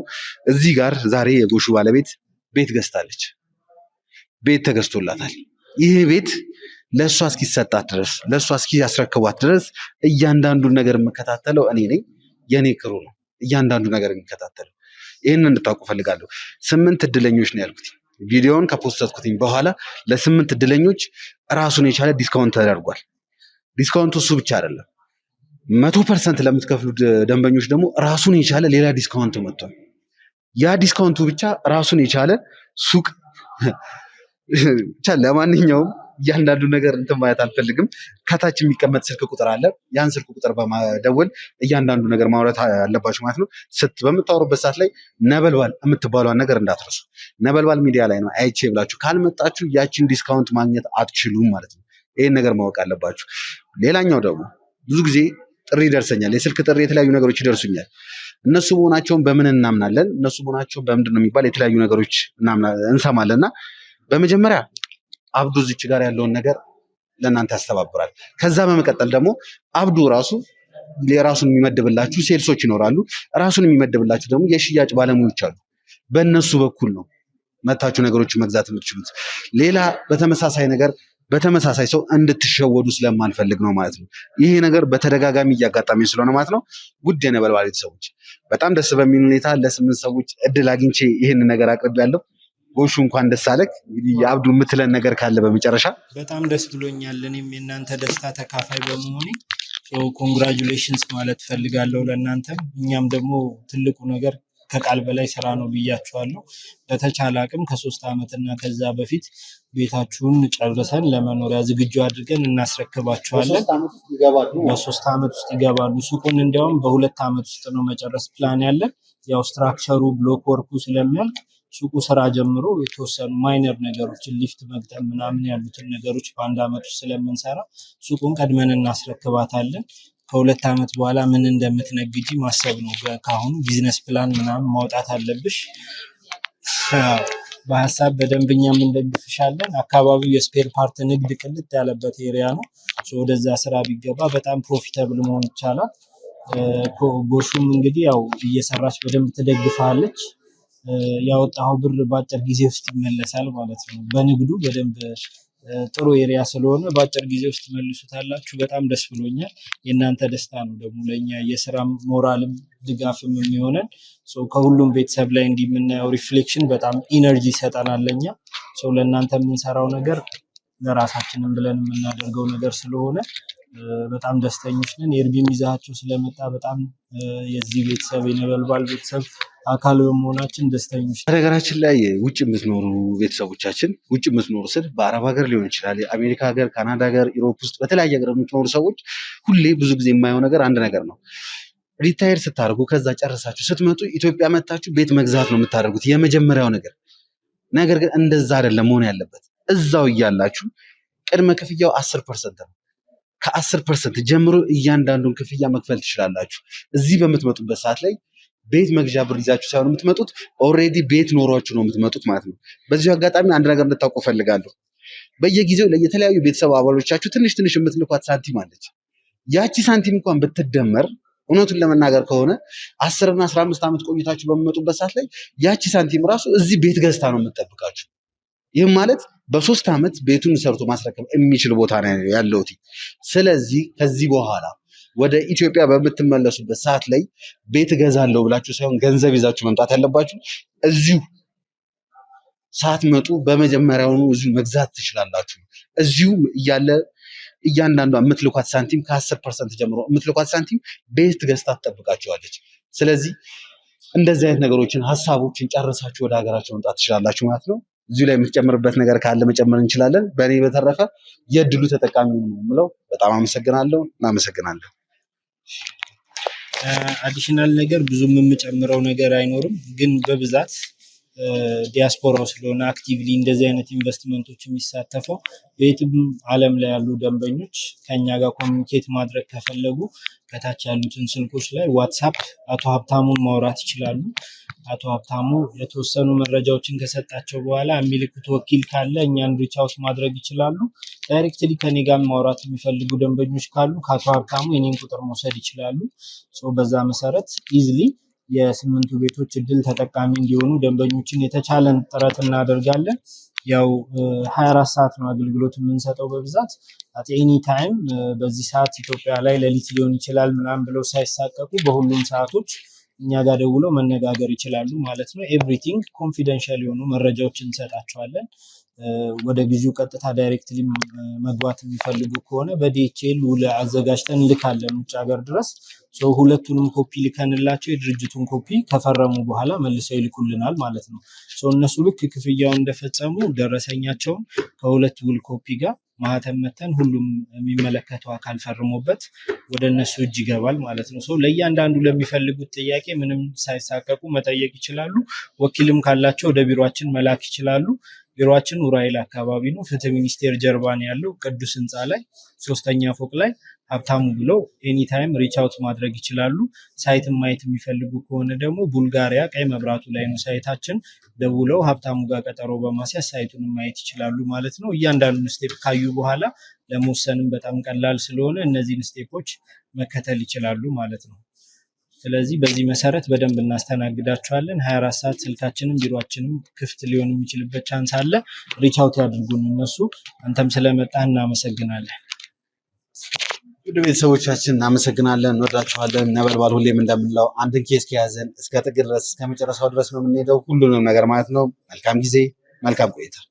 S1: እዚህ ጋር ዛሬ የጎሹ ባለቤት ቤት ገዝታለች። ቤት ተገዝቶላታል። ይህ ቤት ለእሷ እስኪሰጣት ድረስ ለእሷ እስኪያስረክቧት ድረስ እያንዳንዱን ነገር የምከታተለው እኔ ነኝ። የኔ ክሩ ነው እያንዳንዱ ነገር የሚከታተለው። ይህን እንድታውቁ ፈልጋለሁ። 8 እድለኞች ነው ያልኩት። ቪዲዮውን ከፖስተትኩትኝ በኋላ ለ8 እድለኞች ራሱን የቻለ ዲስካውንት ተደርጓል። ዲስካውንቱ እሱ ብቻ አይደለም። 100% ለምትከፍሉ ደንበኞች ደግሞ ራሱን የቻለ ሌላ ዲስካውንት መጥቷል። ያ ዲስካውንቱ ብቻ ራሱን የቻለ ሱቅ ብቻ። ለማንኛውም እያንዳንዱ ነገር እንትን ማለት አልፈልግም። ከታች የሚቀመጥ ስልክ ቁጥር አለ። ያን ስልክ ቁጥር በመደወል እያንዳንዱ ነገር ማውራት አለባችሁ ማለት ነው። በምታወሩበት ሰዓት ላይ ነበልባል የምትባሏን ነገር እንዳትረሱ። ነበልባል ሚዲያ ላይ ነው አይቼ ብላችሁ ካልመጣችሁ ያችን ዲስካውንት ማግኘት አትችሉም ማለት ነው። ይህን ነገር ማወቅ አለባችሁ። ሌላኛው ደግሞ ብዙ ጊዜ ጥሪ ይደርሰኛል፣ የስልክ ጥሪ፣ የተለያዩ ነገሮች ይደርሱኛል። እነሱ መሆናቸውን በምን እናምናለን? እነሱ መሆናቸውን በምንድን ነው የሚባል የተለያዩ ነገሮች እንሰማለን። እና በመጀመሪያ አብዱ እዚች ጋር ያለውን ነገር ለእናንተ ያስተባብራል። ከዛ በመቀጠል ደግሞ አብዱ ራሱ የራሱን የሚመድብላችሁ ሴልሶች ይኖራሉ። ራሱን የሚመድብላችሁ ደግሞ የሽያጭ ባለሙያዎች አሉ። በእነሱ በኩል ነው መታችሁ ነገሮችን መግዛት የምትችሉት። ሌላ በተመሳሳይ ነገር በተመሳሳይ ሰው እንድትሸወዱ ስለማንፈልግ ነው ማለት ነው። ይሄ ነገር በተደጋጋሚ እያጋጣሚ ስለሆነ ማለት ነው። ውድ የነበልባል ቤተሰቦች በጣም ደስ በሚል ሁኔታ ለ8 ሰዎች እድል አግኝቼ ይህን ነገር አቅርቤያለሁ። ጎሹ እንኳን ደስ አለህ። እንግዲህ የአብዱ የምትለን ነገር ካለ በመጨረሻ።
S5: በጣም ደስ ብሎኛል እኔም የእናንተ ደስታ ተካፋይ በመሆኔ ኮንግራጁሌሽንስ ማለት ፈልጋለሁ ለእናንተም። እኛም ደግሞ ትልቁ ነገር ከቃል በላይ ስራ ነው ብያችኋለሁ። በተቻለ አቅም ከ3 ዓመት እና ከዛ በፊት ቤታችሁን ጨርሰን ለመኖሪያ ዝግጁ አድርገን እናስረክባችኋለን። በ3 ዓመት ውስጥ ይገባሉ። ሱቁን እንዲያውም በ2 ዓመት ውስጥ ነው መጨረስ ፕላን ያለን። ያው ስትራክቸሩ ብሎክ ወርኩ ስለሚያልቅ ሱቁ ስራ ጀምሮ የተወሰኑ ማይነር ነገሮችን ሊፍት መግጠም ምናምን ያሉትን ነገሮች በ1 ዓመት ውስጥ ስለምንሰራ ሱቁን ቀድመን እናስረክባታለን። ከ2 ዓመት በኋላ ምን እንደምትነግጂ ማሰብ ነው። ከአሁኑ ቢዝነስ ፕላን ምናምን ማውጣት አለብሽ። በሀሳብ በደንብ እኛም እንደግፍሻለን። አካባቢው የስፔር ፓርት ንግድ ቅልጥ ያለበት ኤሪያ ነው። ወደዛ ስራ ቢገባ በጣም ፕሮፊታብል መሆን ይቻላል። ጎሹም እንግዲህ ያው እየሰራች በደንብ ትደግፋለች። ያወጣው ብር በአጭር ጊዜ ውስጥ ይመለሳል ማለት ነው። በንግዱ በደንብ ጥሩ ኤሪያ ስለሆነ በአጭር ጊዜ ውስጥ መልሱታላችሁ። በጣም ደስ ብሎኛል። የእናንተ ደስታ ነው ደግሞ ለእኛ የስራ ሞራልም ድጋፍም የሚሆነን። ከሁሉም ቤተሰብ ላይ እንዲህ የምናየው ሪፍሌክሽን በጣም ኢነርጂ ይሰጠናል ለእኛ። ለእናንተ የምንሰራው ነገር ለራሳችንም ብለን የምናደርገው ነገር ስለሆነ በጣም ደስተኞች ነን። ኤርቢም ይዛቸው ስለመጣ በጣም የዚህ ቤተሰብ የነበልባል ቤተሰብ አካል በመሆናችን ደስተኞች።
S1: በነገራችን ላይ ውጭ የምትኖሩ ቤተሰቦቻችን፣ ውጭ የምትኖሩ ስል በአረብ ሀገር ሊሆን ይችላል፣ የአሜሪካ ሀገር፣ ካናዳ ሀገር፣ ኢሮፕ ውስጥ በተለያየ ሀገር የምትኖሩ ሰዎች ሁሌ ብዙ ጊዜ የማየው ነገር አንድ ነገር ነው። ሪታየር ስታደርጉ ከዛ ጨርሳችሁ ስትመጡ ኢትዮጵያ መታችሁ ቤት መግዛት ነው የምታደርጉት የመጀመሪያው ነገር። ነገር ግን እንደዛ አይደለም መሆን ያለበት። እዛው እያላችሁ ቅድመ ክፍያው 10% ነው። ከ10% ጀምሮ እያንዳንዱን ክፍያ መክፈል ትችላላችሁ። እዚህ በምትመጡበት ሰዓት ላይ ቤት መግዣ ብር ይዛችሁ ሳይሆን የምትመጡት ኦልሬዲ ቤት ኖሯችሁ ነው የምትመጡት ማለት ነው። በዚሁ አጋጣሚ አንድ ነገር እንድታውቁ ፈልጋለሁ። በየጊዜው ለየተለያዩ ቤተሰብ አባሎቻችሁ ትንሽ ትንሽ የምትልኳት ሳንቲም አለች። ያቺ ሳንቲም እንኳን ብትደመር እውነቱን ለመናገር ከሆነ 10 እና 15 ዓመት ቆይታችሁ በሚመጡበት ሰዓት ላይ ያቺ ሳንቲም ራሱ እዚህ ቤት ገዝታ ነው የምትጠብቃችሁ። ይህም ማለት በ3 ዓመት ቤቱን ሰርቶ ማስረከብ የሚችል ቦታ ነው ያለውት። ስለዚህ ከዚህ በኋላ ወደ ኢትዮጵያ በምትመለሱበት ሰዓት ላይ ቤት እገዛለሁ ብላችሁ ሳይሆን ገንዘብ ይዛችሁ መምጣት ያለባችሁ። እዚሁ ሳትመጡ በመጀመሪያውኑ እዚሁ መግዛት ትችላላችሁ። እዚሁ እያለ እያንዳንዷ የምትልኳት ሳንቲም ከ10% ጀምሮ የምትልኳት ሳንቲም ቤት ገዝታ ትጠብቃችኋለች። ስለዚህ እንደዚህ አይነት ነገሮችን ሀሳቦችን ጨርሳችሁ ወደ ሀገራችሁ መምጣት ትችላላችሁ ማለት ነው። እዚሁ ላይ የምትጨምርበት ነገር ካለ መጨመር እንችላለን። በእኔ በተረፈ የእድሉ ተጠቃሚ ነው የምለው። በጣም አመሰግናለሁ። እናመሰግናለን።
S5: አዲሽናል ነገር ብዙም የምጨምረው ነገር አይኖርም፣ ግን በብዛት ዲያስፖራው ስለሆነ አክቲቭሊ እንደዚህ አይነት ኢንቨስትመንቶች የሚሳተፈው በየትም ዓለም ላይ ያሉ ደንበኞች ከኛ ጋር ኮሚኒኬት ማድረግ ከፈለጉ ከታች ያሉትን ስልኮች ላይ ዋትሳፕ አቶ ሀብታሙን ማውራት ይችላሉ። አቶ ሀብታሙ የተወሰኑ መረጃዎችን ከሰጣቸው በኋላ የሚልኩት ወኪል ካለ እኛን ሪች አውት ማድረግ ይችላሉ። ዳይሬክትሊ ከኔ ጋር ማውራት የሚፈልጉ ደንበኞች ካሉ ከአቶ ሀብታሙ የኔን ቁጥር መውሰድ ይችላሉ። በዛ መሰረት ኢዝሊ የስምንቱ ቤቶች እድል ተጠቃሚ እንዲሆኑ ደንበኞችን የተቻለን ጥረት እናደርጋለን። ያው 24 ሰዓት ነው አገልግሎት የምንሰጠው በብዛት አት ኤኒ ታይም። በዚህ ሰዓት ኢትዮጵያ ላይ ሌሊት ሊሆን ይችላል ምናምን ብለው ሳይሳቀቁ በሁሉም ሰዓቶች እኛ ጋር ደውለው መነጋገር ይችላሉ ማለት ነው። ኤቭሪቲንግ ኮንፊደንሻል የሆኑ መረጃዎች እንሰጣቸዋለን። ወደ ግዢው ቀጥታ ዳይሬክትሊ መግባት የሚፈልጉ ከሆነ በዲኤችኤል ውል አዘጋጅተን እንልካለን ውጭ ሀገር ድረስ። ሁለቱንም ኮፒ ልከንላቸው የድርጅቱን ኮፒ ከፈረሙ በኋላ መልሰው ይልኩልናል ማለት ነው። እነሱ ልክ ክፍያውን እንደፈጸሙ ደረሰኛቸውን ከሁለት ውል ኮፒ ጋር ማህተም መተን ሁሉም የሚመለከተው አካል ፈርሞበት ወደ እነሱ እጅ ይገባል ማለት ነው። ለእያንዳንዱ ለሚፈልጉት ጥያቄ ምንም ሳይሳቀቁ መጠየቅ ይችላሉ። ወኪልም ካላቸው ወደ ቢሮአችን መላክ ይችላሉ። ቢሮአችን ኡራኤል አካባቢ ነው፣ ፍትህ ሚኒስቴር ጀርባ ነው ያለው፣ ቅዱስ ህንፃ ላይ 3ኛ ፎቅ ላይ ሀብታሙ ብለው ኤኒታይም ሪች አውት ማድረግ ይችላሉ። ሳይትን ማየት የሚፈልጉ ከሆነ ደግሞ ቡልጋሪያ ቀይ መብራቱ ላይ ነው ሳይታችን። ደውለው ሀብታሙ ጋር ቀጠሮ በማስያዝ ሳይቱን ማየት ይችላሉ ማለት ነው። እያንዳንዱን ስቴፕ ካዩ በኋላ ለመወሰንም በጣም ቀላል ስለሆነ እነዚህን ስቴፖች መከተል ይችላሉ ማለት ነው። ስለዚህ በዚህ መሰረት በደንብ እናስተናግዳቸዋለን። 24 ሰዓት ስልካችንም ቢሮአችንም ክፍት ሊሆን የሚችልበት ቻንስ አለ። ሪች አውት ያድርጉን እነሱ። አንተም ስለመጣህ እናመሰግናለን።
S1: ውድ ቤተሰቦቻችን እናመሰግናለን፣ እንወዳችኋለን። ነበልባል ሁሌም እንደምንለው አንድን ኬስ ከያዘን እስከ ጥግ ድረስ እስከ መጨረሻው ድረስ ነው የምንሄደው፣ ሁሉንም ነገር ማለት ነው። መልካም ጊዜ፣ መልካም ቆይታ።